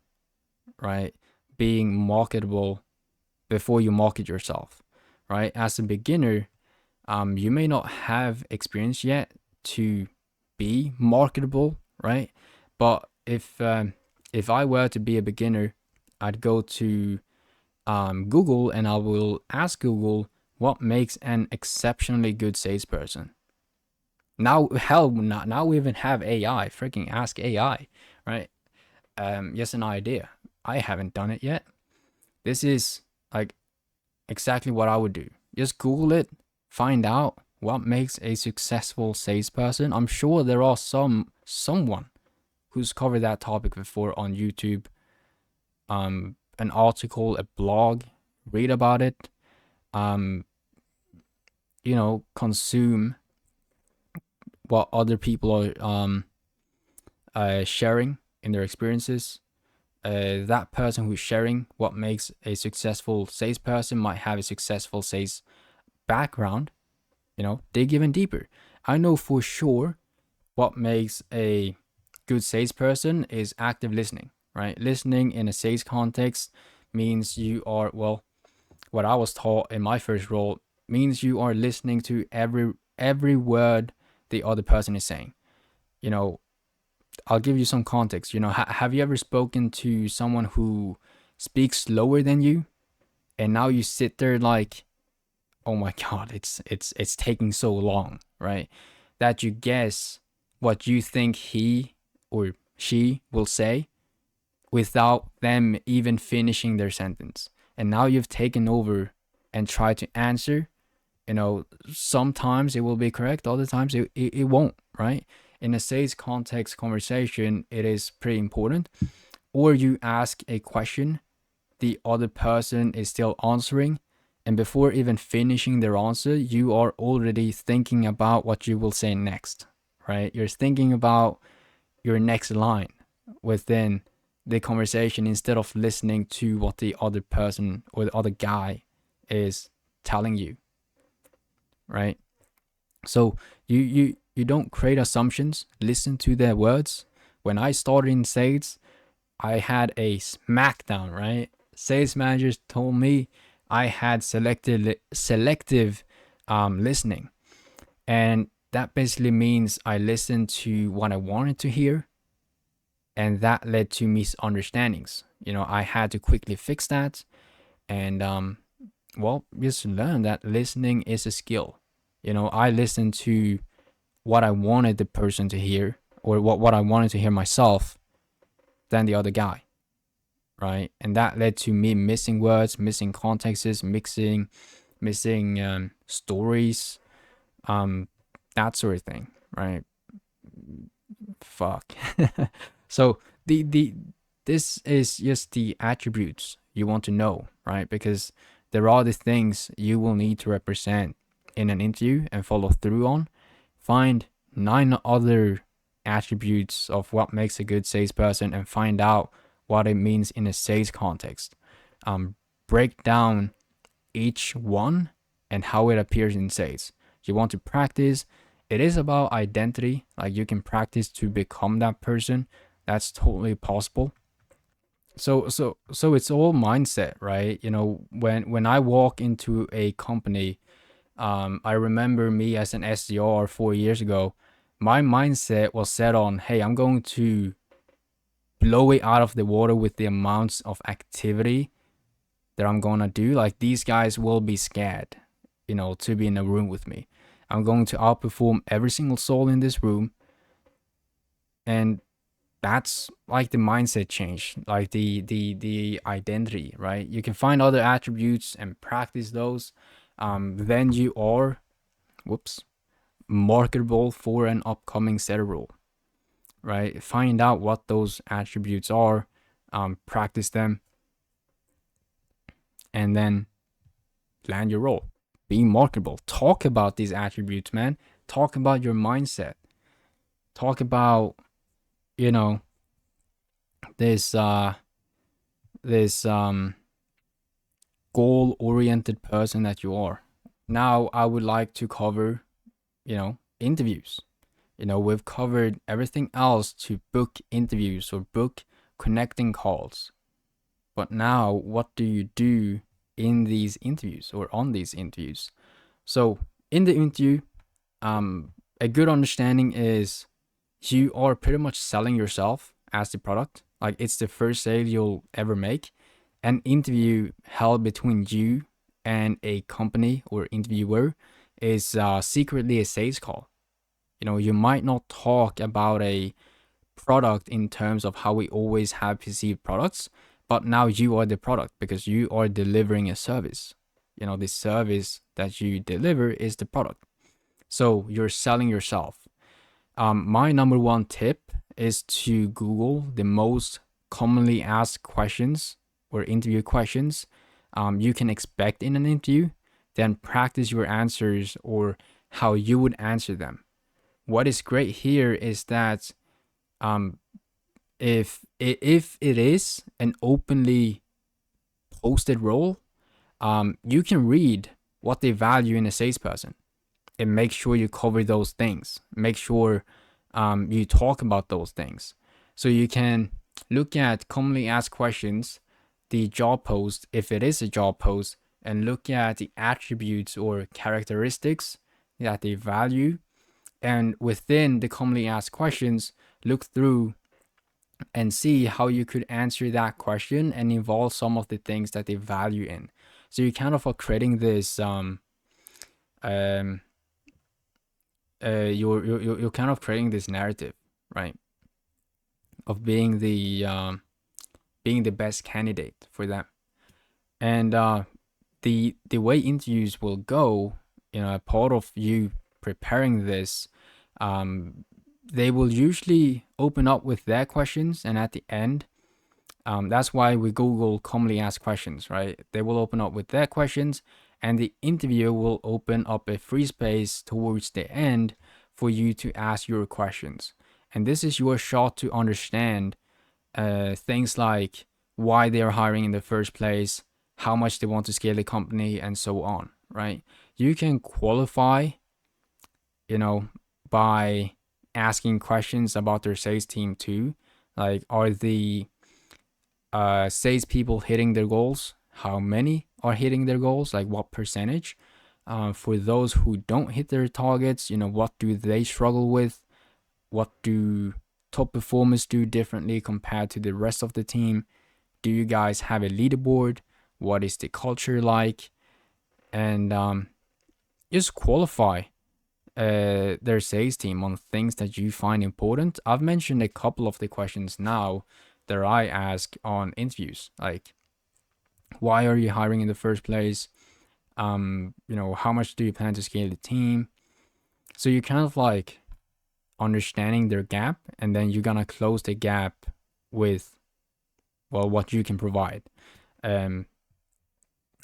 right? Being marketable before you market yourself, right? As a beginner, you may not have experience yet to be marketable, right? But if I were to be a beginner, I'd go to Google and I will ask Google what makes an exceptionally good salesperson. Now, hell, now we even have AI. Freaking ask AI, right? Just an idea. I haven't done it yet. This is like exactly what I would do. Just Google it, find out what makes a successful salesperson. I'm sure there are someone who's covered that topic before on YouTube, an article, a blog, read about it, um, consume what other people are sharing in their experiences. That person who's sharing what makes a successful salesperson might have a successful sales background. Dig even deeper. I know for sure what makes a good salesperson is active listening, right? Listening in a sales context means you are, well, what I was taught in my first role means you are listening to every word the other person is saying. I'll give you some context. Have you ever spoken to someone who speaks slower than you, and now you sit there like, oh my god, it's taking so long, right? That you guess what you think he or she will say without them even finishing their sentence. And now you've taken over and try to answer. Sometimes it will be correct, other times it won't, right? In a sales context conversation, it is pretty important. Or you ask a question, the other person is still answering, and before even finishing their answer, you are already thinking about what you will say next, right? You're thinking about your next line within the conversation instead of listening to what the other person or the other guy is telling you, right? So you don't create assumptions, listen to their words. When I started in sales, I had a smackdown, right? Sales managers told me I had selective listening. And that basically means I listened to what I wanted to hear, and that led to misunderstandings. I had to quickly fix that, and just learn that listening is a skill. I listened to what I wanted the person to hear, or what I wanted to hear myself, than the other guy, right? And that led to me missing words, missing contexts, missing stories, that sort of thing, right? Fuck. So the this is just the attributes you want to know, right? Because there are the things you will need to represent in an interview and follow through on. Find 9 other attributes of what makes a good salesperson and find out what it means in a sales context. Break down each one and how it appears in sales. You want to practice. It is about identity. Like, you can practice to become that person. That's totally possible. So it's all mindset, right? When I walk into a company, I remember me as an SDR 4 years ago. My mindset was set on, hey, I'm going to blow it out of the water with the amounts of activity that I'm gonna do. Like, these guys will be scared, to be in a room with me. I'm going to outperform every single soul in this room. And that's like the mindset change, like the identity, right? You can find other attributes and practice those. Then you are, marketable for an upcoming setter role, right? Find out what those attributes are, practice them, and then land your role. Being marketable. Talk about these attributes, man. Talk about your mindset. Talk about, this goal-oriented person that you are. Now I would like to cover, interviews. We've covered everything else to book interviews or book connecting calls. But now, what do you do in these interviews or on these interviews. So in the interview, a good understanding is you are pretty much selling yourself as the product. Like it's the first sale you'll ever make. An interview held between you and a company or interviewer is secretly a sales call. You know, you might not talk about a product in terms of how we always have perceived products, but now you are the product because you are delivering a service. You know, the service that you deliver is the product. So you're selling yourself. My number one tip is to Google the most commonly asked questions or interview questions you can expect in an interview, then practice your answers or how you would answer them. What is great here is that um, if it is an openly posted role, you can read what they value in a salesperson and make sure you cover those things. Make sure you talk about those things. So you can look at commonly asked questions, the job post, if it is a job post, and look at the attributes or characteristics that they value. And within the commonly asked questions, look through and see how you could answer that question and involve some of the things that they value in. So you kind of are creating this um you're kind of creating this narrative, right, of being the best candidate for them. And the way interviews will go, you know, a part of you preparing this, they will usually open up with their questions, and at the end, that's why we Google commonly asked questions, right? They will open up with their questions, and the interviewer will open up a free space towards the end for you to ask your questions. And this is your shot to understand things like why they are hiring in the first place, how much they want to scale the company, and so on, right? You can qualify, you know, by asking questions about their sales team too. Like, are the sales people hitting their goals? How many are hitting their goals? Like, what percentage? For those who don't hit their targets, you know, what do they struggle with? What do top performers do differently compared to the rest of the team? Do you guys have a leaderboard? What is the culture like? And just qualify their sales team on things that you find important. I've mentioned a couple of the questions now that I ask on interviews, like why are you hiring in the first place? You know, how much do you plan to scale the team? So you're kind of like understanding their gap, and then you're gonna close the gap with, well, what you can provide. Um,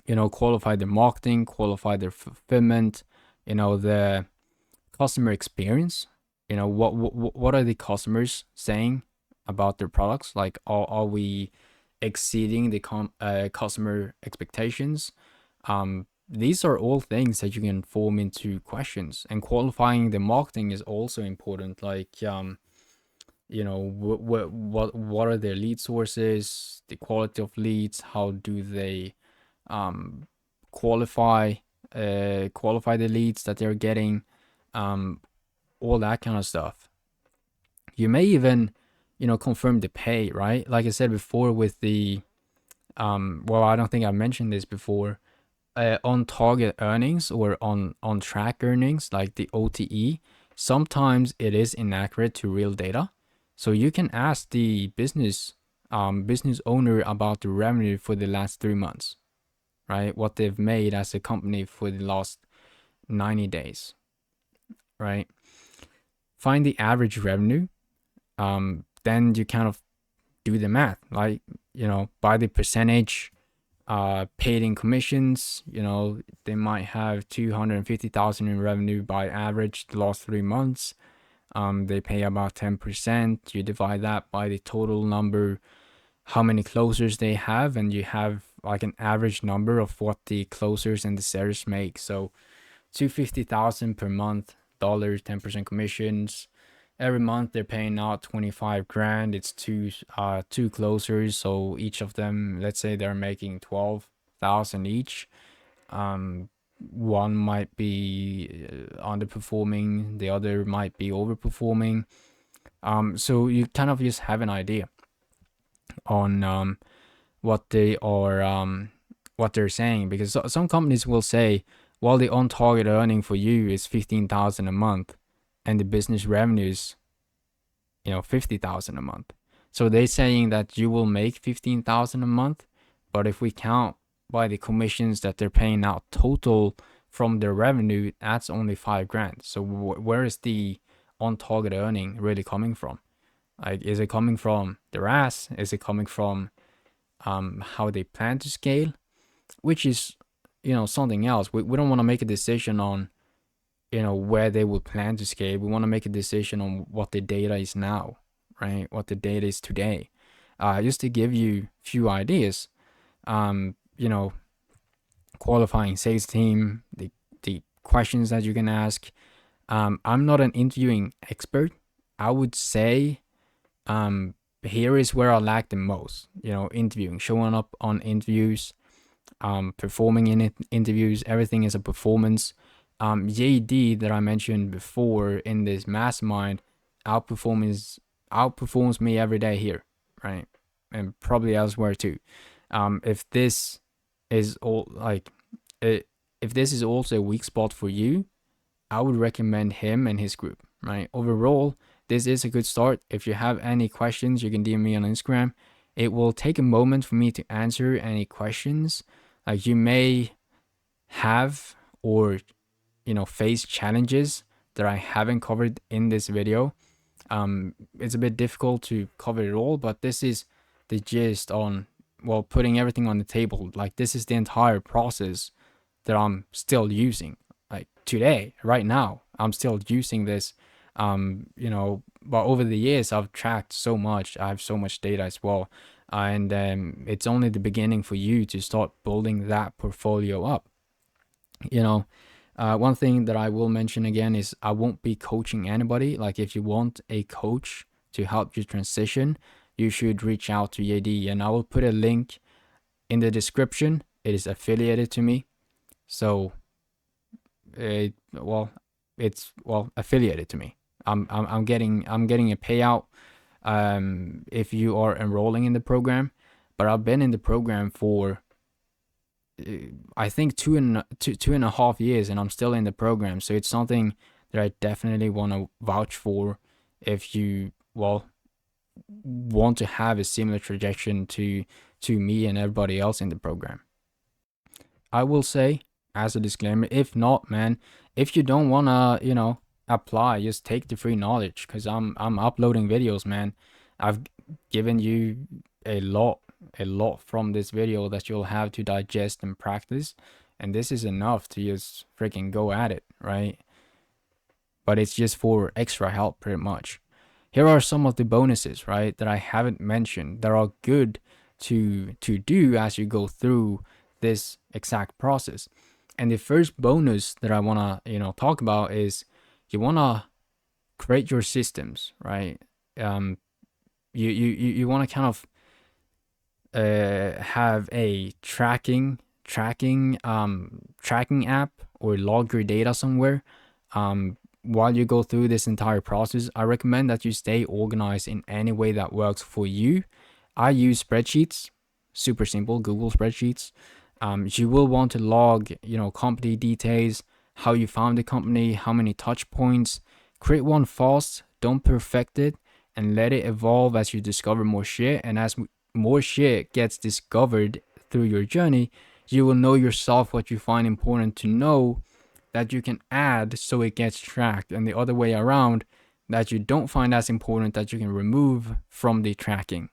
you know, qualify their marketing, qualify their fulfillment, you know, the customer experience. You know, what are the customers saying about their products? Like, are we exceeding the customer expectations? These are all things that you can form into questions, and qualifying the marketing is also important. Like, you know, what are their lead sources, the quality of leads, how do they um, qualify qualify the leads that they're getting, all that kind of stuff. You may even, you know, confirm the pay, right? Like I said before with the well, I don't think I mentioned this before. On target earnings or on track earnings, like the OTE, sometimes it is inaccurate to real data. So you can ask the business owner about the revenue for the last 3 months, right? What they've made as a company for the last 90 days, right? Find the average revenue. Then you kind of do the math, like, you know, by the percentage paid in commissions. You know, they might have 250,000 in revenue by average the last 3 months. They pay about 10%. You divide that by the total number, how many closers they have, and you have like an average number of what the closers and the sellers make. So 250,000 per month, dollars, 10% commissions. Every month they're paying out 25 grand. It's two closers, so each of them, let's say they're making 12 thousand each. One might be underperforming, the other might be overperforming. So you kind of just have an idea on what they are what they're saying, because some companies will say, well, the on target earning for you is 15,000 a month, and the business revenues, 50,000 a month. So they're saying that you will make 15,000 a month, but if we count by the commissions that they're paying out total from their revenue, that's only 5 grand. So where is the on target earning really coming from? Like, is it coming from their ass? Is it coming from how they plan to scale? Which is, something else. We don't want to make a decision on, where they will plan to scale. We want to make a decision on what the data is now, right? What the data is today. Just to give you a few ideas, you know, qualifying sales team, the questions that you can ask. I'm not an interviewing expert. I would say here is where I lack the most, interviewing, showing up on interviews, performing in interviews. Everything is a performance. JD that I mentioned before in this mastermind outperforms me every day here, right? And probably elsewhere too. If this is all like, if this is also a weak spot for you, I would recommend him and his group, right? Overall, this is a good start. If you have any questions, you can DM me on Instagram. It will take a moment for me to answer any questions. Like, you may have or face challenges that I haven't covered in this video. It's a bit difficult to cover it all, but this is the gist on, well, putting everything on the table. Like, this is the entire process that I'm still using. Like, today, right now, I'm still using this. But over the years, I've tracked so much. I have so much data as well. And it's only the beginning for you to start building that portfolio up. One thing that I will mention again is I won't be coaching anybody. Like, if you want a coach to help you transition, you should reach out to JD, and I will put a link in the description. It is affiliated to me, so it's affiliated to me. I'm getting a payout if you are enrolling in the program, but I've been in the program for I think two and a half years, and I'm still in the program. So it's something that I definitely want to vouch for if you want to have a similar trajectory to me and everybody else in the program. I will say, as a disclaimer, if not, man, if you don't wanna, apply, just take the free knowledge, because I'm uploading videos, man. I've given you a lot from this video that you'll have to digest and practice, and this is enough to just freaking go at it, right? But it's just for extra help, pretty much. Here are some of the bonuses, right, that I haven't mentioned that are good to do as you go through this exact process. And the first bonus that I want to talk about is you want to create your systems, right? You want to kind of have a tracking app, or log your data somewhere. While you go through this entire process, I recommend that you stay organized in any way that works for you. I use spreadsheets, super simple Google spreadsheets. You will want to log, company details, how you found the company, how many touch points. Create one fast, don't perfect it, and let it evolve as you discover more shit. And as more shit gets discovered through your journey, you will know yourself what you find important to know that you can add so it gets tracked, and the other way around, that you don't find as important that you can remove from the tracking.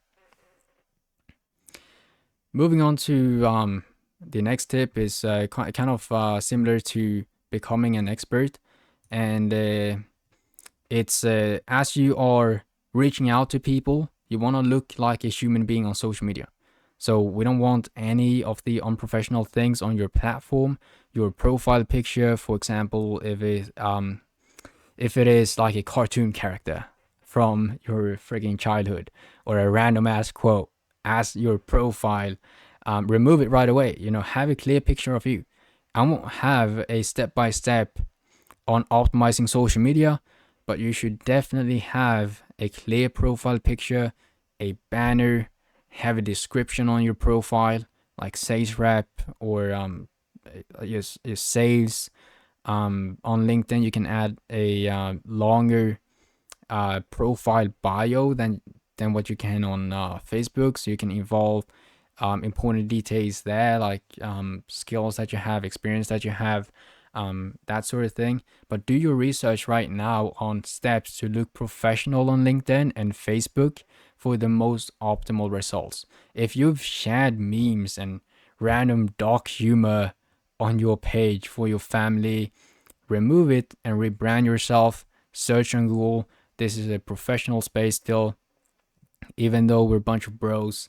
Moving on to the next tip is kind of similar to becoming an expert, and it's as you are reaching out to people, you want to look like a human being on social media. So we don't want any of the unprofessional things on your platform. Your profile picture, for example, if it is like a cartoon character from your freaking childhood, or a random ass quote as your profile, remove it right away. Have a clear picture of you. I won't have a step by step on optimizing social media, but you should definitely have a clear profile picture, a banner, have a description on your profile, like sales rep or your sales. On LinkedIn, you can add a longer profile bio than what you can on Facebook, so you can involve important details there, like skills that you have, experience that you have, that sort of thing. But do your research right now on steps to look professional on LinkedIn and Facebook for the most optimal results. If you've shared memes and random dark humor on your page for your family, remove it and rebrand yourself. Search on Google. This is a professional space still, even though we're a bunch of bros.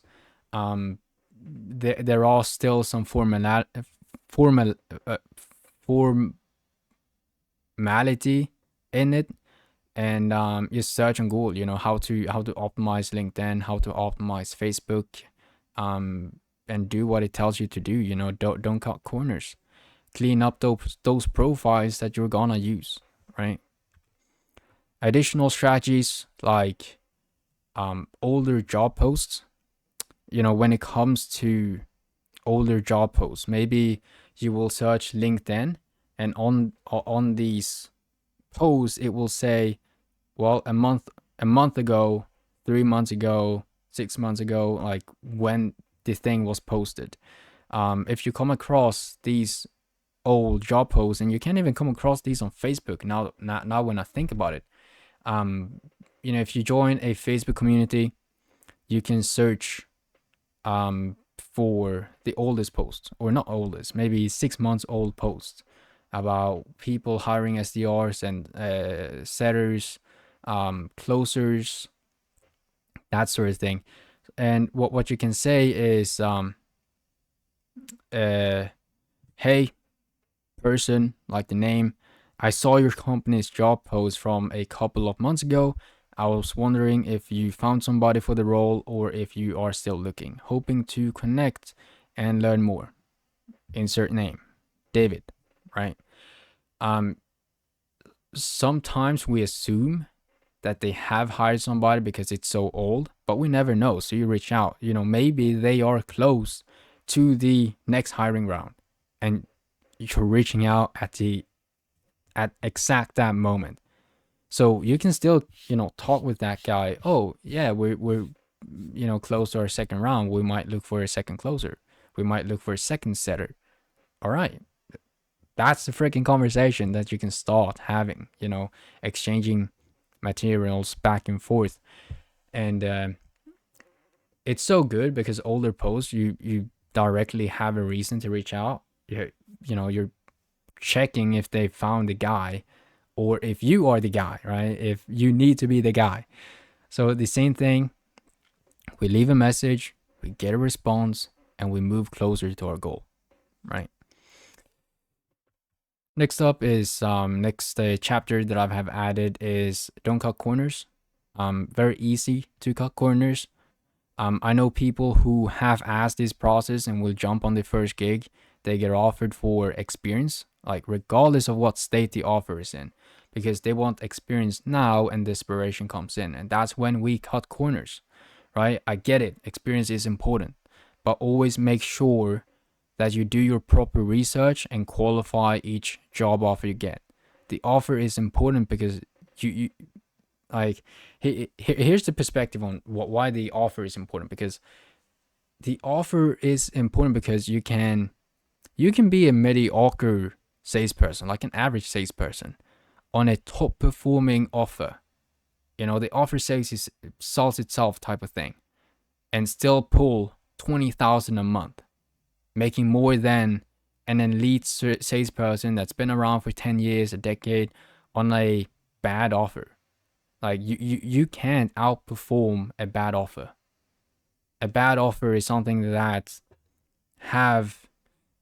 Um, there are still some formal formality in it, and you search on Google, how to optimize LinkedIn, how to optimize Facebook, and do what it tells you to do. Don't cut corners. Clean up those profiles that you're gonna use, right? Additional strategies like older job posts. When it comes to older job posts, maybe you will search LinkedIn, and on these posts it will say, well, a month ago, 3 months ago, 6 months ago, like when the thing was posted. If you come across these old job posts, and you can't even come across these on Facebook now when I think about it. If you join a Facebook community, you can search for the oldest post, or not oldest, maybe 6 months old post about people hiring SDRs and setters, closers, that sort of thing. And what you can say is, hey, person, like the name, I saw your company's job post from a couple of months ago. I was wondering if you found somebody for the role or if you are still looking. Hoping to connect and learn more. Insert name. David, right? Sometimes we assume that they have hired somebody because it's so old, but we never know. So you reach out. Maybe they are close to the next hiring round, and you're reaching out at exact that moment. So you can still, talk with that guy. Oh yeah, we're close to our second round. We might look for a second closer. We might look for a second setter. All right, that's the freaking conversation that you can start having. Exchanging materials back and forth, and it's so good because older posts, you directly have a reason to reach out. You're checking if they found the guy, or if you are the guy, right? If you need to be the guy. So the same thing, we leave a message, we get a response, and we move closer to our goal, right? Next up is next chapter that I have added is don't cut corners. Very easy to cut corners. I know people who have asked this process and will jump on the first gig. They get offered for experience, like regardless of what state the offer is in, because they want experience now and desperation comes in. And that's when we cut corners, right? I get it. Experience is important, but always make sure that you do your proper research and qualify each job offer you get. The offer is important because you like here's the perspective on why the offer is important. Because the offer is important because you can be a mediocre salesperson, like an average salesperson, on a top performing offer. The offer sells itself type of thing, and still pull 20,000 a month, making more than an elite salesperson that's been around for 10 years, a decade, on a bad offer. Like you can't outperform a bad offer. A bad offer is something that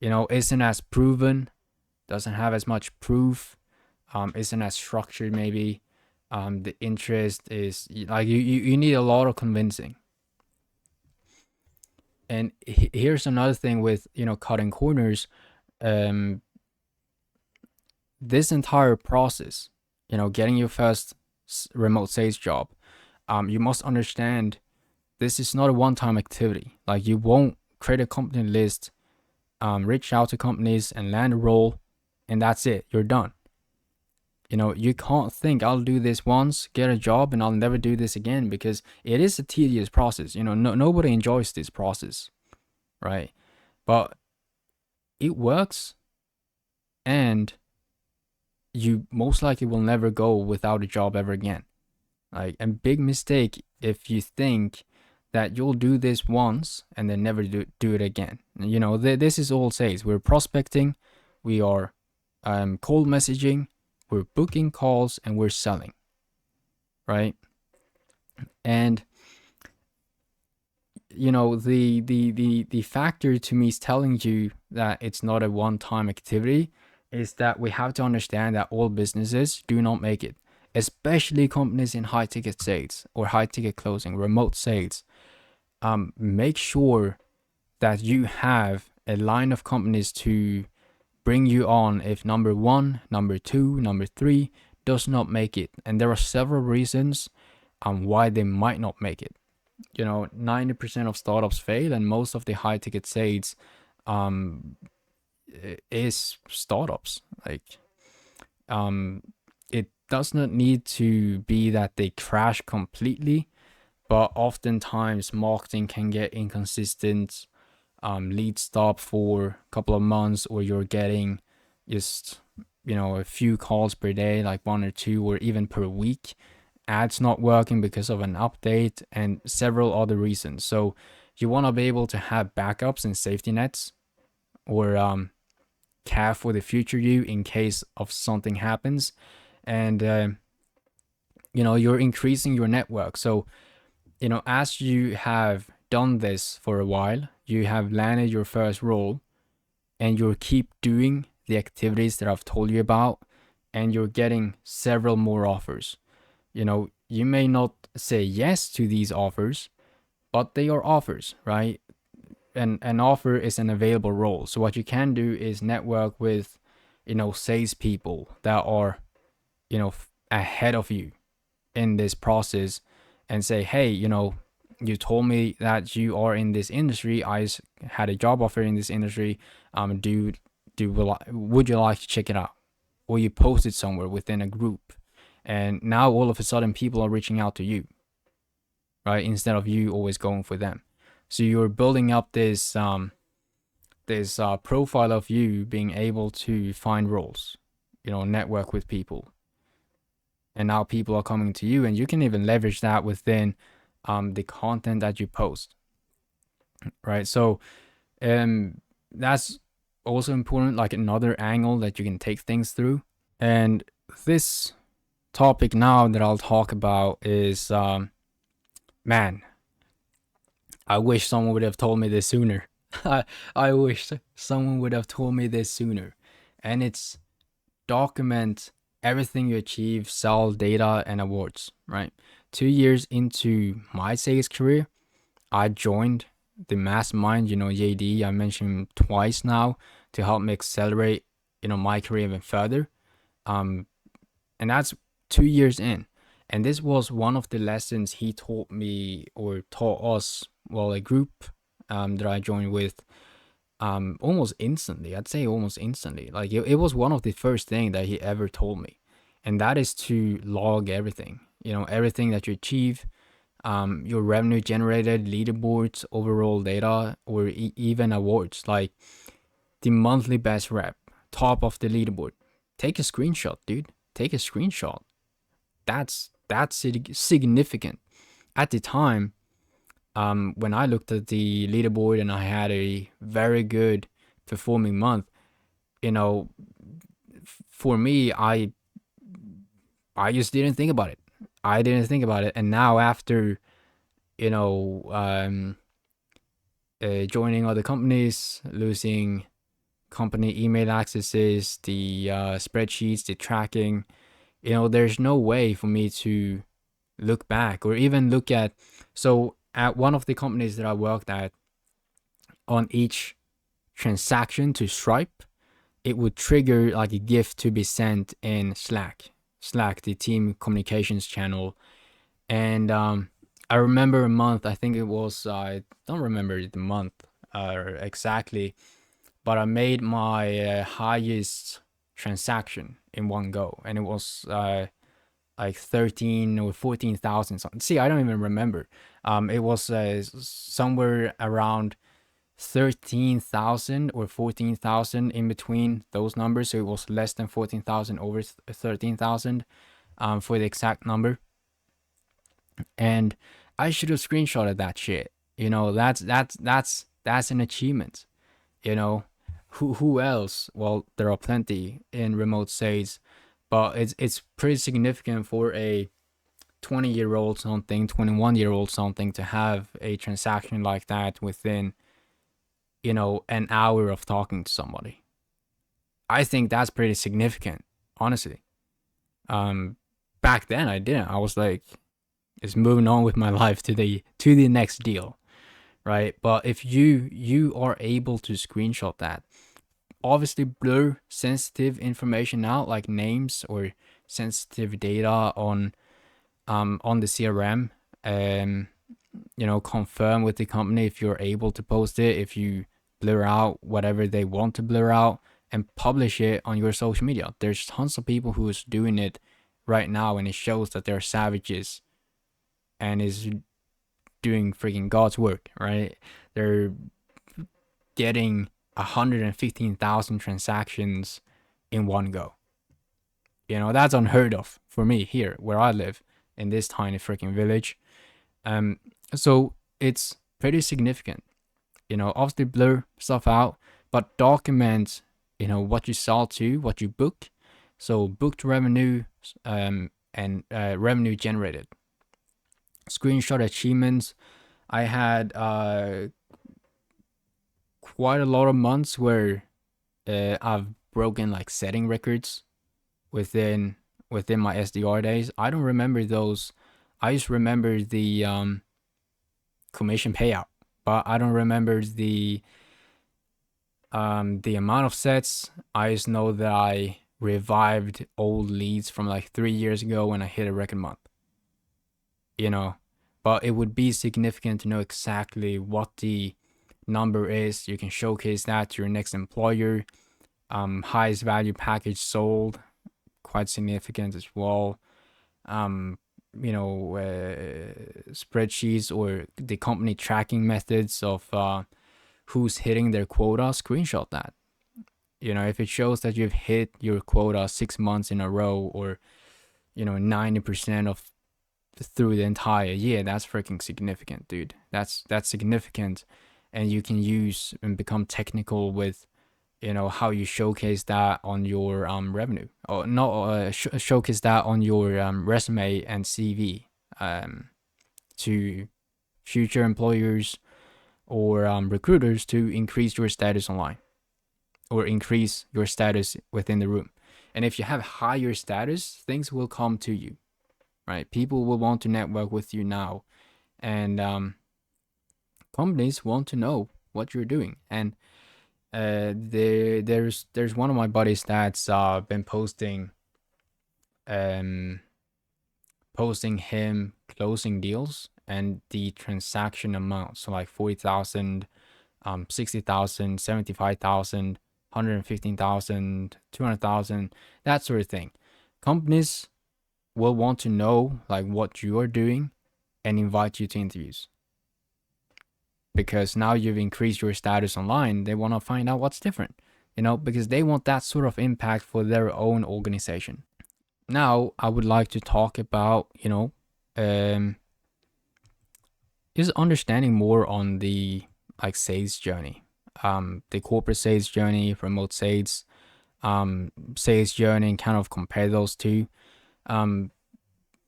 isn't as proven, doesn't have as much proof, isn't as structured maybe. The interest is like you need a lot of convincing. And here's another thing with, cutting corners. Um, this entire process, getting your first remote sales job, you must understand this is not a one-time activity. Like, you won't create a company list, reach out to companies and land a role, and that's it. You're done. You can't think I'll do this once, get a job, and I'll never do this again, because it is a tedious process. Nobody enjoys this process, right? But it works, and you most likely will never go without a job ever again. Like, a big mistake if you think that you'll do this once and then never do it again. This is all sales. We're prospecting, we are cold messaging, we're booking calls, and we're selling, right? And the factor to me is telling you that it's not a one-time activity is that we have to understand that all businesses do not make it, especially companies in high ticket sales or high ticket closing, remote sales. Make sure that you have a line of companies to bring you on if number one, number two, number three does not make it. And there are several reasons why they might not make it. 90% of startups fail, and most of the high ticket sales um, is startups. Like, it does not need to be that they crash completely, but oftentimes marketing can get inconsistent, lead stop for a couple of months, or you're getting just a few calls per day, like one or two, or even per week. Ads not working because of an update, and several other reasons. So you want to be able to have backups and safety nets, or care for the future you in case of something happens. And you're increasing your network. So as you have done this for a while, you have landed your first role, and you'll keep doing the activities that I've told you about, and you're getting several more offers. You may not say yes to these offers, but they are offers, right? And an offer is an available role. So what you can do is network with, salespeople that are, ahead of you in this process, and say, hey, you told me that you are in this industry. I had a job offer in this industry. Would you like to check it out? Or you post it somewhere within a group, and now all of a sudden people are reaching out to you, right? Instead of you always going for them. So you're building up this profile of you being able to find roles, network with people, and now people are coming to you, and you can even leverage that within the content that you post, right? So that's also important, like another angle that you can take things through. And this topic now that I'll talk about is man, I wish someone would have told me this sooner. I wish someone would have told me this sooner. And it's document everything you achieve, sell data and awards, right? 2 years into my sales career, I joined the mastermind, JD, I mentioned twice now, to help me accelerate, my career even further. And that's 2 years in. And this was one of the lessons he taught me, or taught us, well, a group that I joined with, almost instantly. I'd say almost instantly. Like, it was one of the first things that he ever told me. And that is to log everything, everything that you achieve, your revenue generated, leaderboards, overall data, or even awards, like the monthly best rep, top of the leaderboard. Take a screenshot, dude. Take a screenshot. That's significant. At the time, when I looked at the leaderboard and I had a very good performing month, for me, I just didn't think about it. I didn't think about it. And now, after joining other companies, losing company email accesses, the spreadsheets, the tracking, there's no way for me to look back or even look at. So at one of the companies that I worked at, on each transaction to Stripe, it would trigger like a gift to be sent in Slack, the team communications channel. And I remember a month, I think it was, I don't remember the month exactly, but I made my highest transaction in one go, and it was like 13 or 14,000 something. See, I don't even remember. It was somewhere around 13,000 or 14,000 in between those numbers. So it was less than 14,000 over 13,000 for the exact number. And I should have screenshotted that shit. You know, that's an achievement. You know, who else? Well, there are plenty in remote sales, but it's pretty significant for a 20-year-old something, 21-year-old something to have a transaction like that within, you know, an hour of talking to somebody. I think that's pretty significant, honestly. Back then I didn't. I was like, just moving on with my life to the next deal, right? But if you are able to screenshot that, obviously blur sensitive information out, like names or sensitive data on the CRM. You know, confirm with the company if you're able to post it, if you blur out whatever they want to blur out, and publish it on your social media. There's tons of people who's doing it right now, and it shows that they're savages and is doing freaking God's work, right? They're getting 115,000 transactions in one go. You know, that's unheard of for me here where I live in this tiny freaking village. So it's pretty significant. You know, obviously blur stuff out, but document, you know, what you sell to, what you book. So booked revenue, and revenue generated. Screenshot achievements. I had quite a lot of months where I've broken like setting records within my SDR days. I don't remember those. I just remember the commission payout, but I don't remember the amount of sets. I just know that I revived old leads from like 3 years ago when I hit a record month. You know, but it would be significant to know exactly what the number is. You can showcase that to your next employer. Highest value package sold, quite significant as well. You know, spreadsheets or the company tracking methods of who's hitting their quota, screenshot that. You know, if it shows that you've hit your quota 6 months in a row, or, you know, 90% of through the entire year, that's freaking significant, dude. That's significant. And you can use and become technical with, you know, how you showcase that on your revenue, or not showcase that on your resume and CV to future employers or recruiters to increase your status online or increase your status within the room. And if you have higher status, things will come to you, right? People will want to network with you now, and companies want to know what you're doing. And there's one of my buddies that's been posting him closing deals and the transaction amount. So like 40,000, 60,000, 75,000, 115,000, 200,000, that sort of thing. Companies will want to know like what you are doing and invite you to interviews, because now you've increased your status online. They want to find out what's different, you know, because they want that sort of impact for their own organization. Now I would like to talk about, you know, is understanding more on the like sales journey, the corporate sales journey, remote sales, sales journey, and kind of compare those two.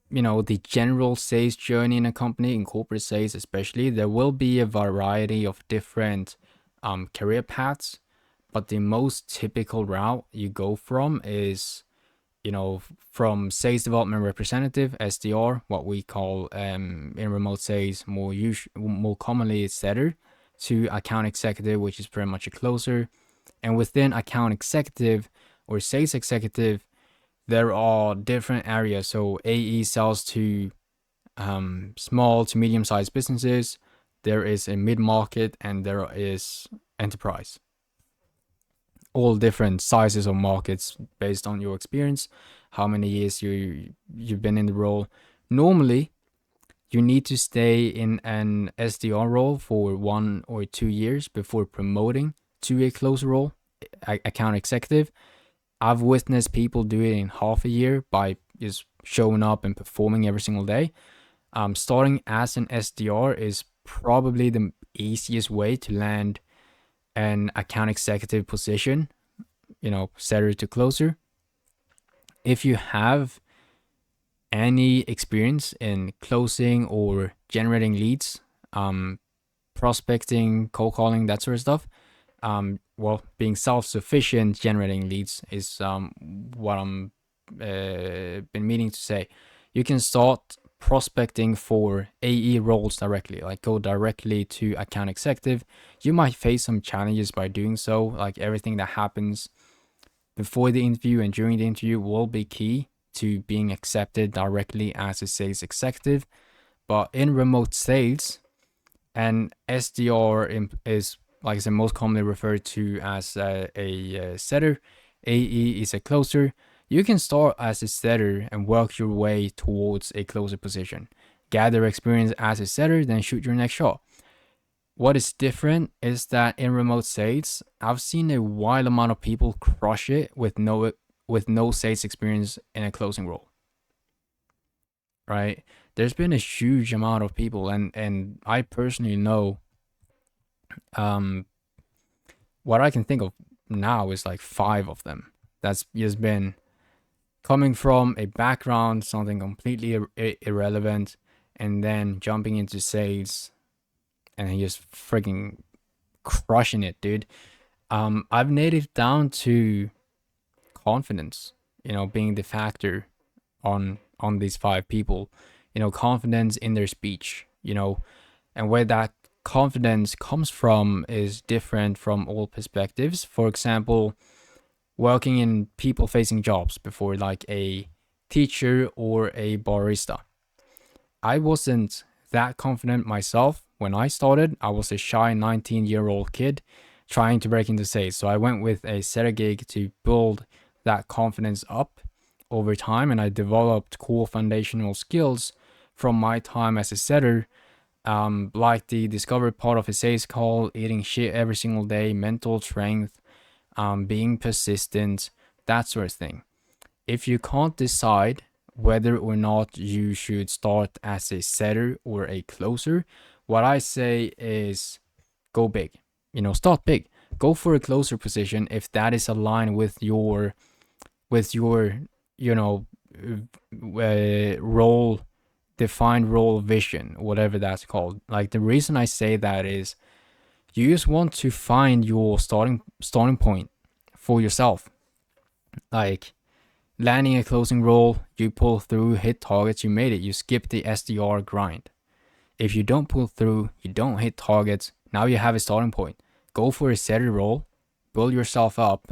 You know, the general sales journey in a company, in corporate sales especially, there will be a variety of different career paths, but the most typical route you go from is, you know, from sales development representative, SDR, what we call in remote sales more commonly is setter, to account executive, which is pretty much a closer. And within account executive or sales executive, there are different areas. So AE sells to small to medium sized businesses, there is a mid market, and there is enterprise. All different sizes of markets based on your experience, how many years you've been in the role. Normally, you need to stay in an SDR role for 1 or 2 years before promoting to a closer role, account executive. I've witnessed people do it in half a year by just showing up and performing every single day. Starting as an SDR is probably the easiest way to land an account executive position, setter to closer. If you have any experience in closing or generating leads, prospecting, cold calling, that sort of stuff, being self-sufficient generating leads is what I'm been meaning to say. You can start prospecting for AE roles directly, like go directly to account executive. You might face some challenges by doing so, like everything that happens before the interview and during the interview will be key to being accepted directly as a sales executive. But in remote sales, an SDR is, like I said, most commonly referred to as a setter. AE is a closer. You can start as a setter and work your way towards a closer position. Gather experience as a setter, then shoot your next shot. What is different is that in remote sales, I've seen a wild amount of people crush it with no sales experience in a closing role. Right? There's been a huge amount of people, and I personally know, what I can think of now is like 5 of them. That's just been coming from a background, something completely irrelevant, and then jumping into sales and just freaking crushing it, dude. I've nailed it down to confidence, being the factor on these 5 people. Confidence in their speech, and where that confidence comes from is different from all perspectives. For example, working in people facing jobs before, like a teacher or a barista. I wasn't that confident myself when I started. I was a shy 19-year-old kid trying to break into sales. So I went with a setter gig to build that confidence up over time, and I developed core foundational skills from my time as a setter, like the discovery part of a sales call, eating shit every single day, mental strength, being persistent, that sort of thing. If you can't decide whether or not you should start as a setter or a closer, what I say is go big. Start big. Go for a closer position if that is aligned with your role, defined role vision, whatever that's called. Like, the reason I say that is you just want to find your starting point for yourself. Like, landing a closing role, you pull through, hit targets, you made it. You skip the SDR grind. If you don't pull through, you don't hit targets, now you have a starting point. Go for a setter role, build yourself up,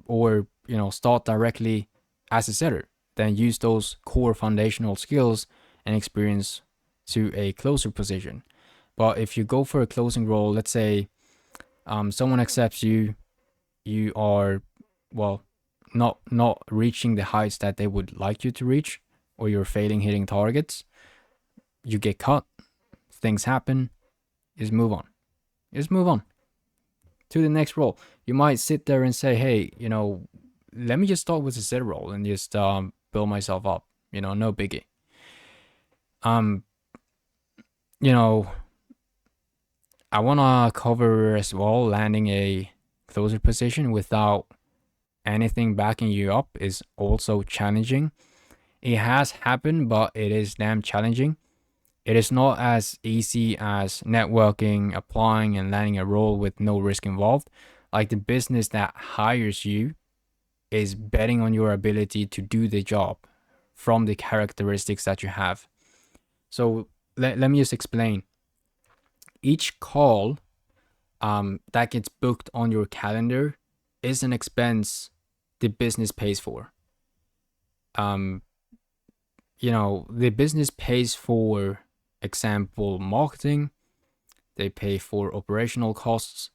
or start directly as a setter. Then use those core foundational skills and experience to a closer position. But if you go for a closing role, let's say someone accepts you, you are, not reaching the heights that they would like you to reach, or you're failing hitting targets, you get cut, things happen, just move on. Just move on to the next role. You might sit there and say, hey, let me just start with a set role and just build myself up. No biggie. I want to cover as well, landing a closer position without anything backing you up is also challenging. It has happened, but it is damn challenging. It is not as easy as networking, applying, and landing a role with no risk involved. Like, the business that hires you is betting on your ability to do the job from the characteristics that you have. So let me just explain. Each call that gets booked on your calendar is an expense the business pays for. Um, the business pays for, example, marketing. They pay for operational costs,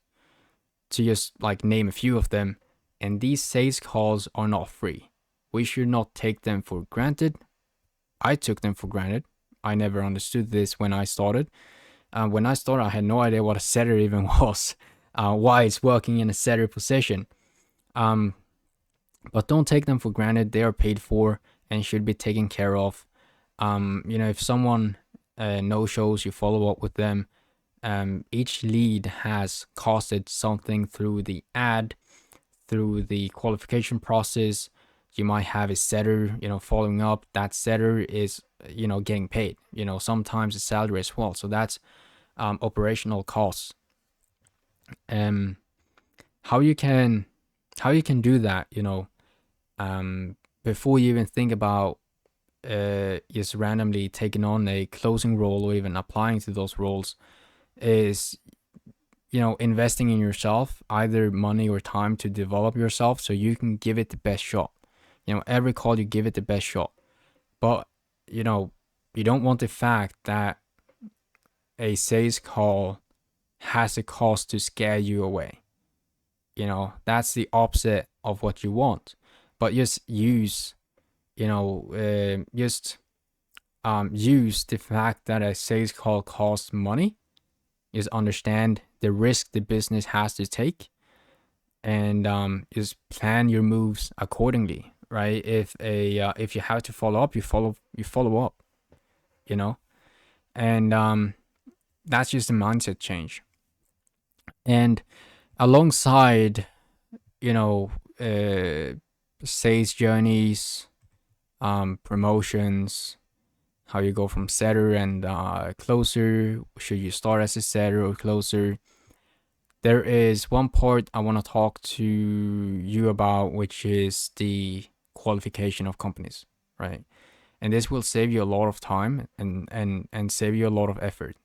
to just like name a few of them. And these sales calls are not free. We should not take them for granted. I took them for granted. I never understood this when I started. When I started, I had no idea what a setter even was, why it's working in a setter position. But don't take them for granted. They are paid for and should be taken care of. If someone no shows, you follow up with them. Each lead has costed something through the ad, through the qualification process. You might have a setter, following up. That setter is, getting paid. Sometimes a salary as well. So that's operational costs. How you can do that, before you even think about just randomly taking on a closing role or even applying to those roles, is investing in yourself, either money or time, to develop yourself so you can give it the best shot. Every call you give it the best shot. But you don't want the fact that a sales call has a cost to scare you away. That's the opposite of what you want. But just use use the fact that a sales call costs money. Is understand the risk the business has to take, and is plan your moves accordingly, right? If you have to follow up, you follow up, and that's just a mindset change. And alongside, sales journeys, promotions, how you go from setter and closer, should you start as a setter or closer, there is one part I want to talk to you about, which is the qualification of companies, right? And this will save you a lot of time and save you a lot of effort.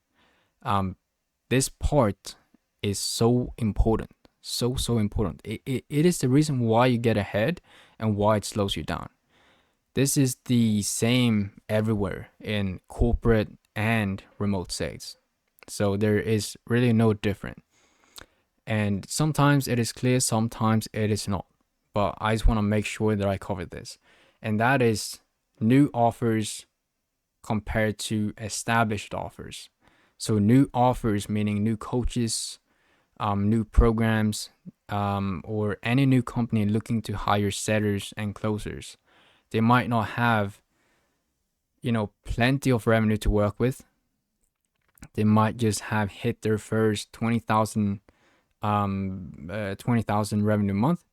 This part is so important, so important. It is the reason why you get ahead and why it slows you down. This is the same everywhere in corporate and remote sales. So there is really no different. And sometimes it is clear, sometimes it is not. But I just want to make sure that I cover this. And that is new offers compared to established offers. So new offers meaning new coaches, new programs, or any new company looking to hire setters and closers. They might not have, plenty of revenue to work with. They might just have hit their first 20,000 revenue month,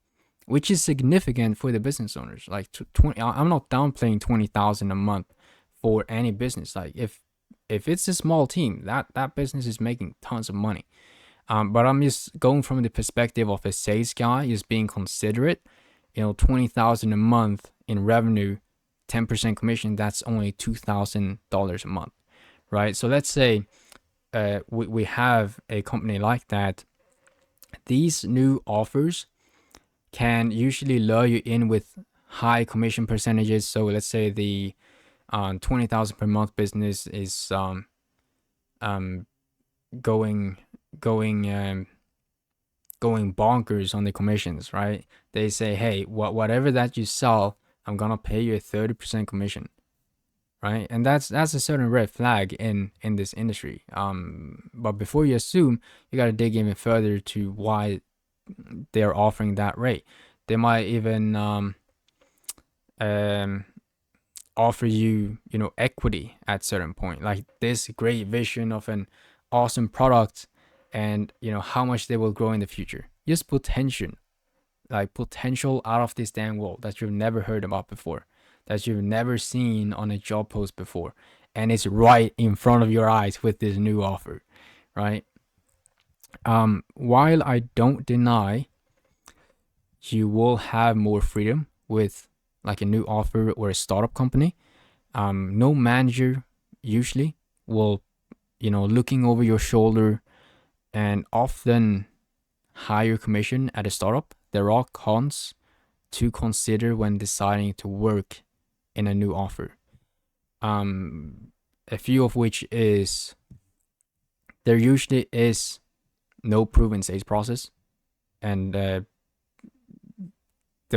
which is significant for the business owners. Like 20, I'm not downplaying 20,000 a month for any business. Like if it's a small team, that business is making tons of money. But I'm just going from the perspective of a sales guy, just being considerate. 20,000 a month in revenue, 10% commission, that's only $2,000 a month, right? So let's say we have a company like that. These new offers can usually lure you in with high commission percentages. So let's say the 20,000 per month business is going bonkers on the commissions, right? They say, hey, whatever that you sell, I'm gonna pay you a 30% commission, right? And that's a certain red flag in this industry. But before you assume, you gotta dig even further to why they're offering that rate. They might even offer you, equity at certain point, like this great vision of an awesome product, and how much they will grow in the future. Just potential out of this damn world that you've never heard about before, that you've never seen on a job post before, and it's right in front of your eyes with this new offer, right? While I don't deny you will have more freedom with like a new offer or a startup company, no manager usually will, looking over your shoulder and often higher commission at a startup, there are cons to consider when deciding to work in a new offer. A few of which is there usually is no proven sales process, and there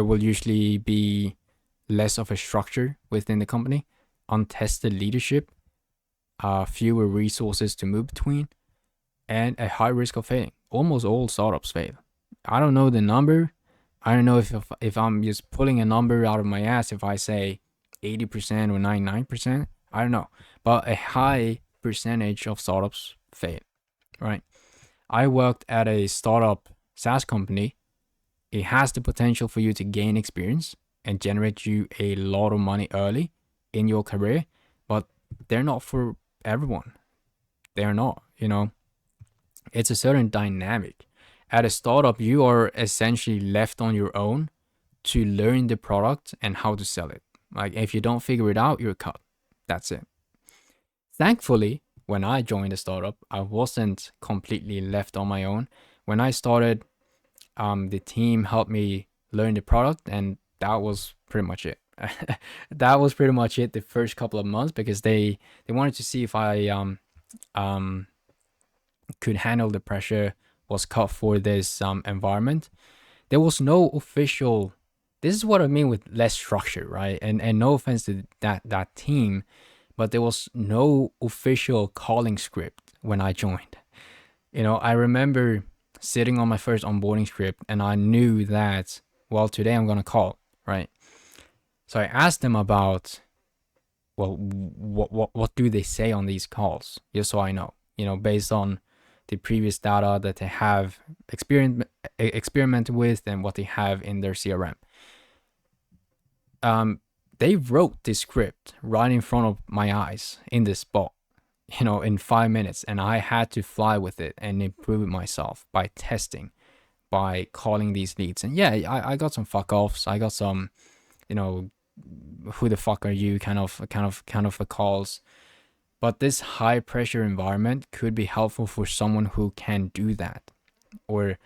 will usually be less of a structure within the company, untested leadership, fewer resources to move between, and a high risk of failing. Almost all startups fail. I don't know the number. I don't know if I'm just pulling a number out of my ass if I say 80% or 99%. I don't know. But a high percentage of startups fail, right? I worked at a startup SaaS company. It has the potential for you to gain experience and generate you a lot of money early in your career, but they're not for everyone. They're not, It's a certain dynamic. At a startup, you are essentially left on your own to learn the product and how to sell it. Like, if you don't figure it out, you're cut. That's it. Thankfully, when I joined a startup, I wasn't completely left on my own. When I started, the team helped me learn the product, and that was pretty much it. That was pretty much it the first couple of months, because they wanted to see if I could handle the pressure, was cut for this environment. There was no official. This is what I mean with less structure, right? And no offense to that team, but there was no official calling script when I joined. I remember sitting on my first onboarding script, and I knew that, well, today I'm gonna call, right? So I asked them about, well, what do they say on these calls, just so I know, based on the previous data that they have experimented with and what they have in their CRM. They wrote this script right in front of my eyes in this spot, in 5 minutes, and I had to fly with it and improve it myself by testing, by calling these leads. And yeah, I got some fuck offs. I got some, who the fuck are you kind of calls. But this high pressure environment could be helpful for someone who can do that, or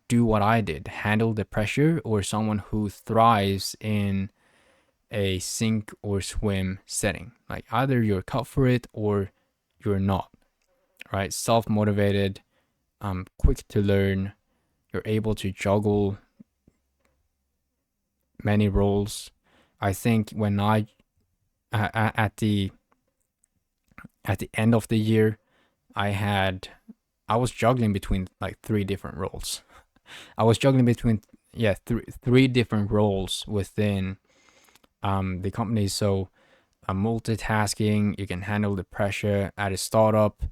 do what I did, handle the pressure, or someone who thrives in a sink or swim setting. Like, either you're cut for it or you're not, right? Self-motivated, quick to learn, you're able to juggle many roles. I think when I at the end of the year, I was juggling between like 3 different roles. I was juggling between three different roles within the company. So multitasking, you can handle the pressure at a startup.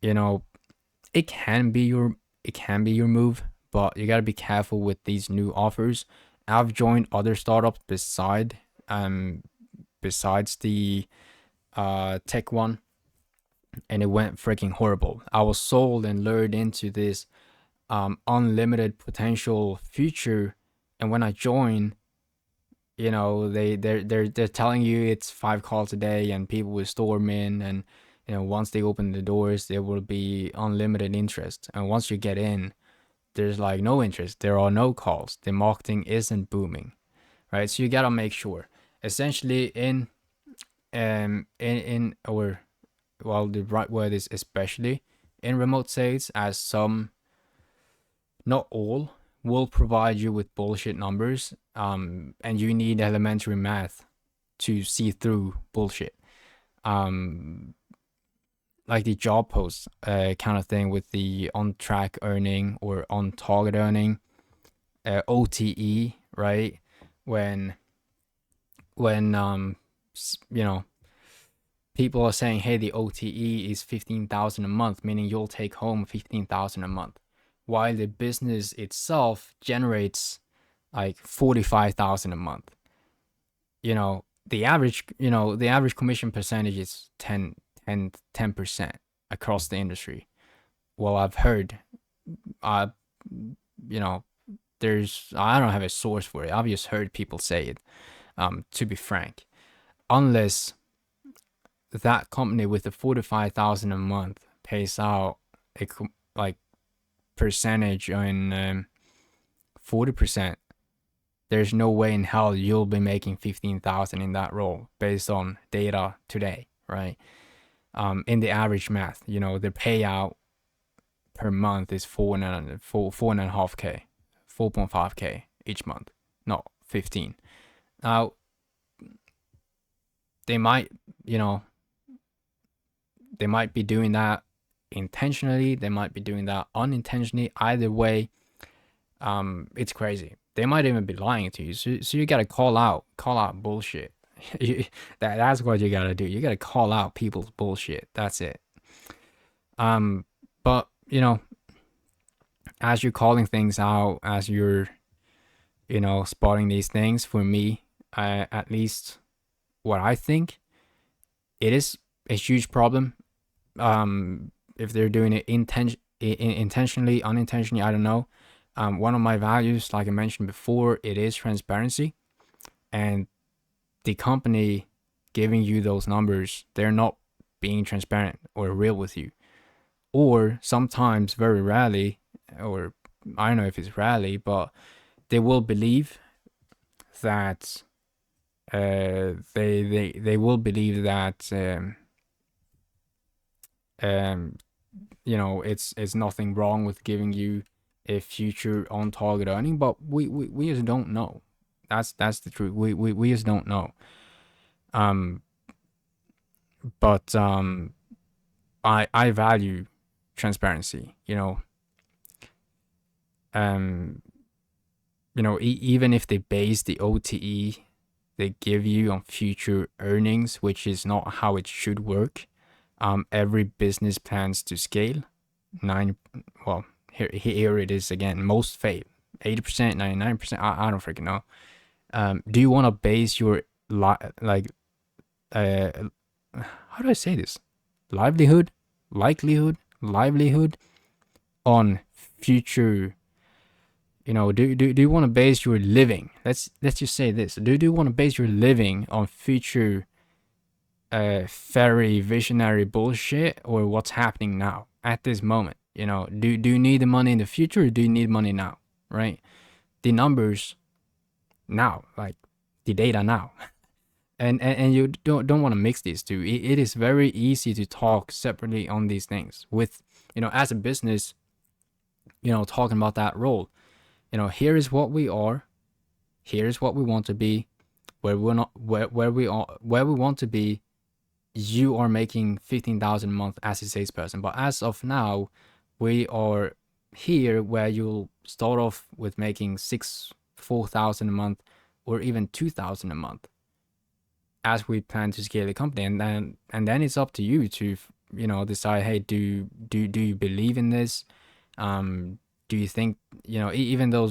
It can be your move, but you gotta be careful with these new offers. I've joined other startups besides the tech one, and it went freaking horrible. I was sold and lured into this unlimited potential future, and when I joined, they're telling you it's 5 calls a day and people will storm in, and once they open the doors, there will be unlimited interest, and once you get in, there's like no interest. There are no calls. The marketing isn't booming, right? So you gotta make sure. Essentially, or, well, the right word is especially in remote sales, as some, not all, will provide you with bullshit numbers, and you need elementary math to see through bullshit. Like the job post kind of thing with the on track earning or on target earning, OTE, right? When people are saying, hey, the OTE is 15,000 a month, meaning you'll take home 15,000 a month, while the business itself generates like 45,000 a month. The average commission percentage is 10% across the industry. Well, I've heard, I don't have a source for it. I've just heard people say it. To be frank, unless that company with the 45,000 a month pays out like percentage on 40%, there's no way in hell you'll be making 15,000 in that role based on data today, right? In the average math, the payout per month is 4.5k, 4.5k each month, not 15. Now they might, they might be doing that intentionally, they might be doing that unintentionally. Either way, it's crazy. They might even be lying to you. So you gotta call out bullshit. That's what you gotta do. You gotta call out people's bullshit. That's it. But as you're calling things out, as you're spotting these things, for me, at least what I think, it is a huge problem. If they're doing it intentionally, unintentionally, I don't know. One of my values, like I mentioned before, it is transparency. And the company giving you those numbers, they're not being transparent or real with you. Or sometimes, very rarely, or I don't know if it's rarely, but they will believe that they will believe that it's nothing wrong with giving you a future on target earning, but we just don't know. That's the truth. We just don't know. But I value transparency. Even if they base the OTE they give you on future earnings, which is not how it should work. Every business plans to scale. Here it is again. Most fail. 80%, 99%. I don't freaking know. Do you want to base your how do I say this? Livelihood on future? Do you want to base your living? Let's just say this. Do you want to base your living on future fairy visionary bullshit, or what's happening now at this moment? Do you need the money in the future, or do you need money now? Right? The numbers now, like the data now. And you don't want to mix these two. It is very easy to talk separately on these things with, as a business, talking about that role. Here is what we are, here is what we want to be, where we want to be. You are making 15,000 a month as a salesperson, but as of now, we are here where you'll start off with making 4,000 a month, or even 2,000 a month, as we plan to scale the company. And then it's up to you to decide, hey, do you believe in this? Do you think, even though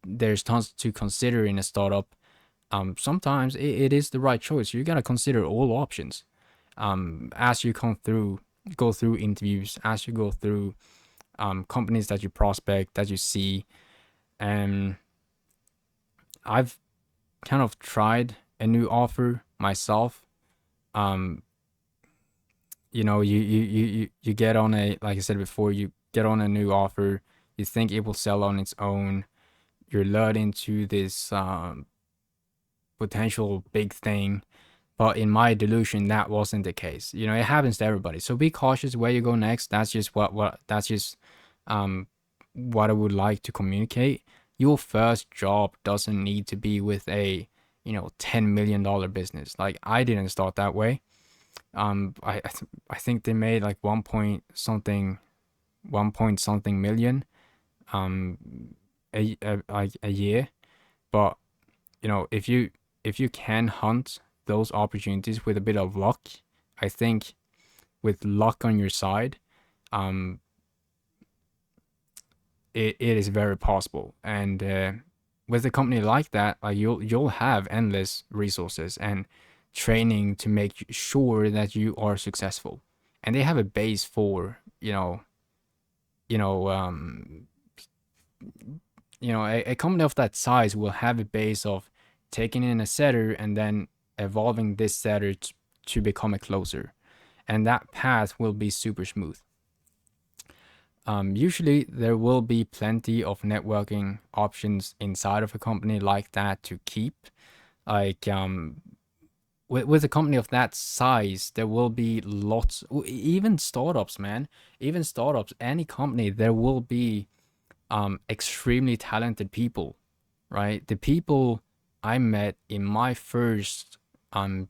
there's tons to consider in a startup, sometimes it is the right choice. You got to consider all options as you go through interviews, as you go through companies that you prospect, that you see. And I've kind of tried a new offer myself. You get on a, like I said before, you get on a new offer, you think it will sell on its own, you're lured into this potential big thing. But in my delusion, that wasn't the case. It happens to everybody. So be cautious where you go next. That's just what I would like to communicate. Your first job doesn't need to be with a $10 million business. Like, I didn't start that way. I think they made like 1 point something million a year. But if you can hunt those opportunities with a bit of luck, I think with luck on your side, it is very possible. And with a company like that, like you'll have endless resources and training to make sure that you are successful. And they have a base for a company of that size will have a base of taking in a setter and then evolving this setter to become a closer, and that path will be super smooth. Usually there will be plenty of networking options inside of a company like that to keep. Like with a company of that size, there will be lots, even startups, man, even startups, any company, there will be extremely talented people, right? The people I met in my first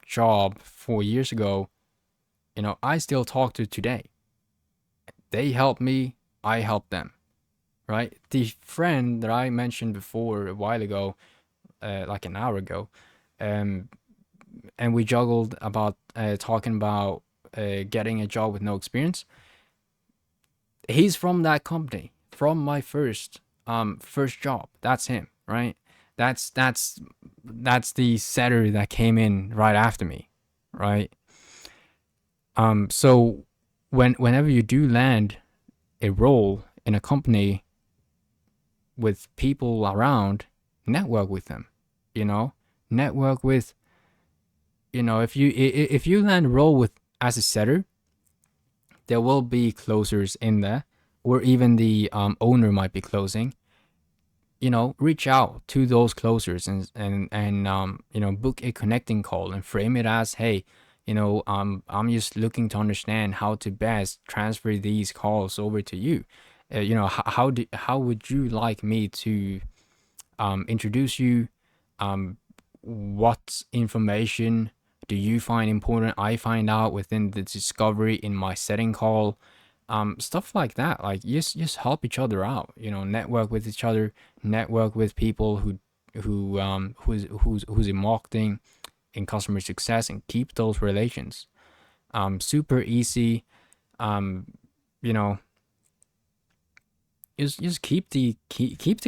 job 4 years ago, I still talk to today. They helped me, I helped them, right? The friend that I mentioned before a while ago, like an hour ago, um, and we juggled about talking about getting a job with no experience. He's from that company, from my first job. That's him, right? That's the setter that came in right after me, right? So whenever you do land a role in a company with people around, network with them, you know, network with, if you land a role with as a setter, there will be closers in there, or even the owner might be closing. Reach out to those closers and book a connecting call and frame it as, hey, I'm just looking to understand how to best transfer these calls over to you. How would you like me to introduce you? What information do you find important I find out within the discovery in my setting call? Stuff like that. Like just help each other out. Network with each other, network with people who's in marketing, in customer success, and keep those relations. Super easy. Um, you know, just keep the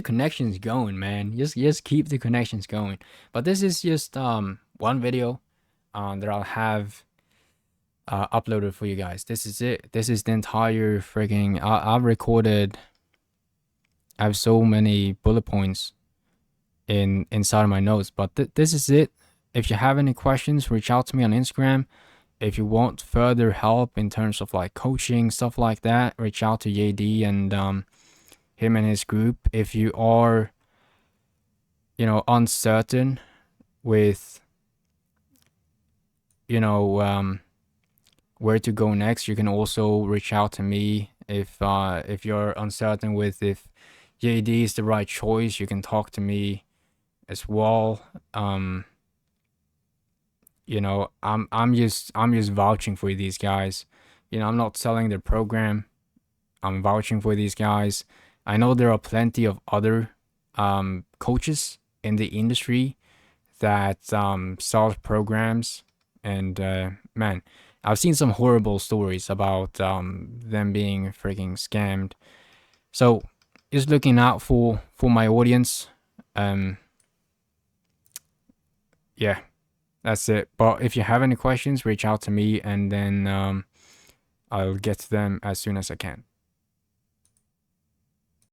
connections going, man. Just keep the connections going. But this is just one video that I'll have uploaded for you guys. This is it. This is the entire freaking. I've recorded. I have so many bullet points inside of my notes, but this is it. If you have any questions, reach out to me on Instagram. If you want further help in terms of like coaching, stuff like that, reach out to JD and him and his group. If you are, uncertain with, where to go next, you can also reach out to me. If you're uncertain with if JD is the right choice, you can talk to me as well. I'm just vouching for these guys. I'm not selling their program. I'm vouching for these guys. I know there are plenty of other coaches in the industry that sell programs, and man, I've seen some horrible stories about them being freaking scammed. So just looking out for my audience. Yeah, that's it. But if you have any questions, reach out to me, and then I'll get to them as soon as I can.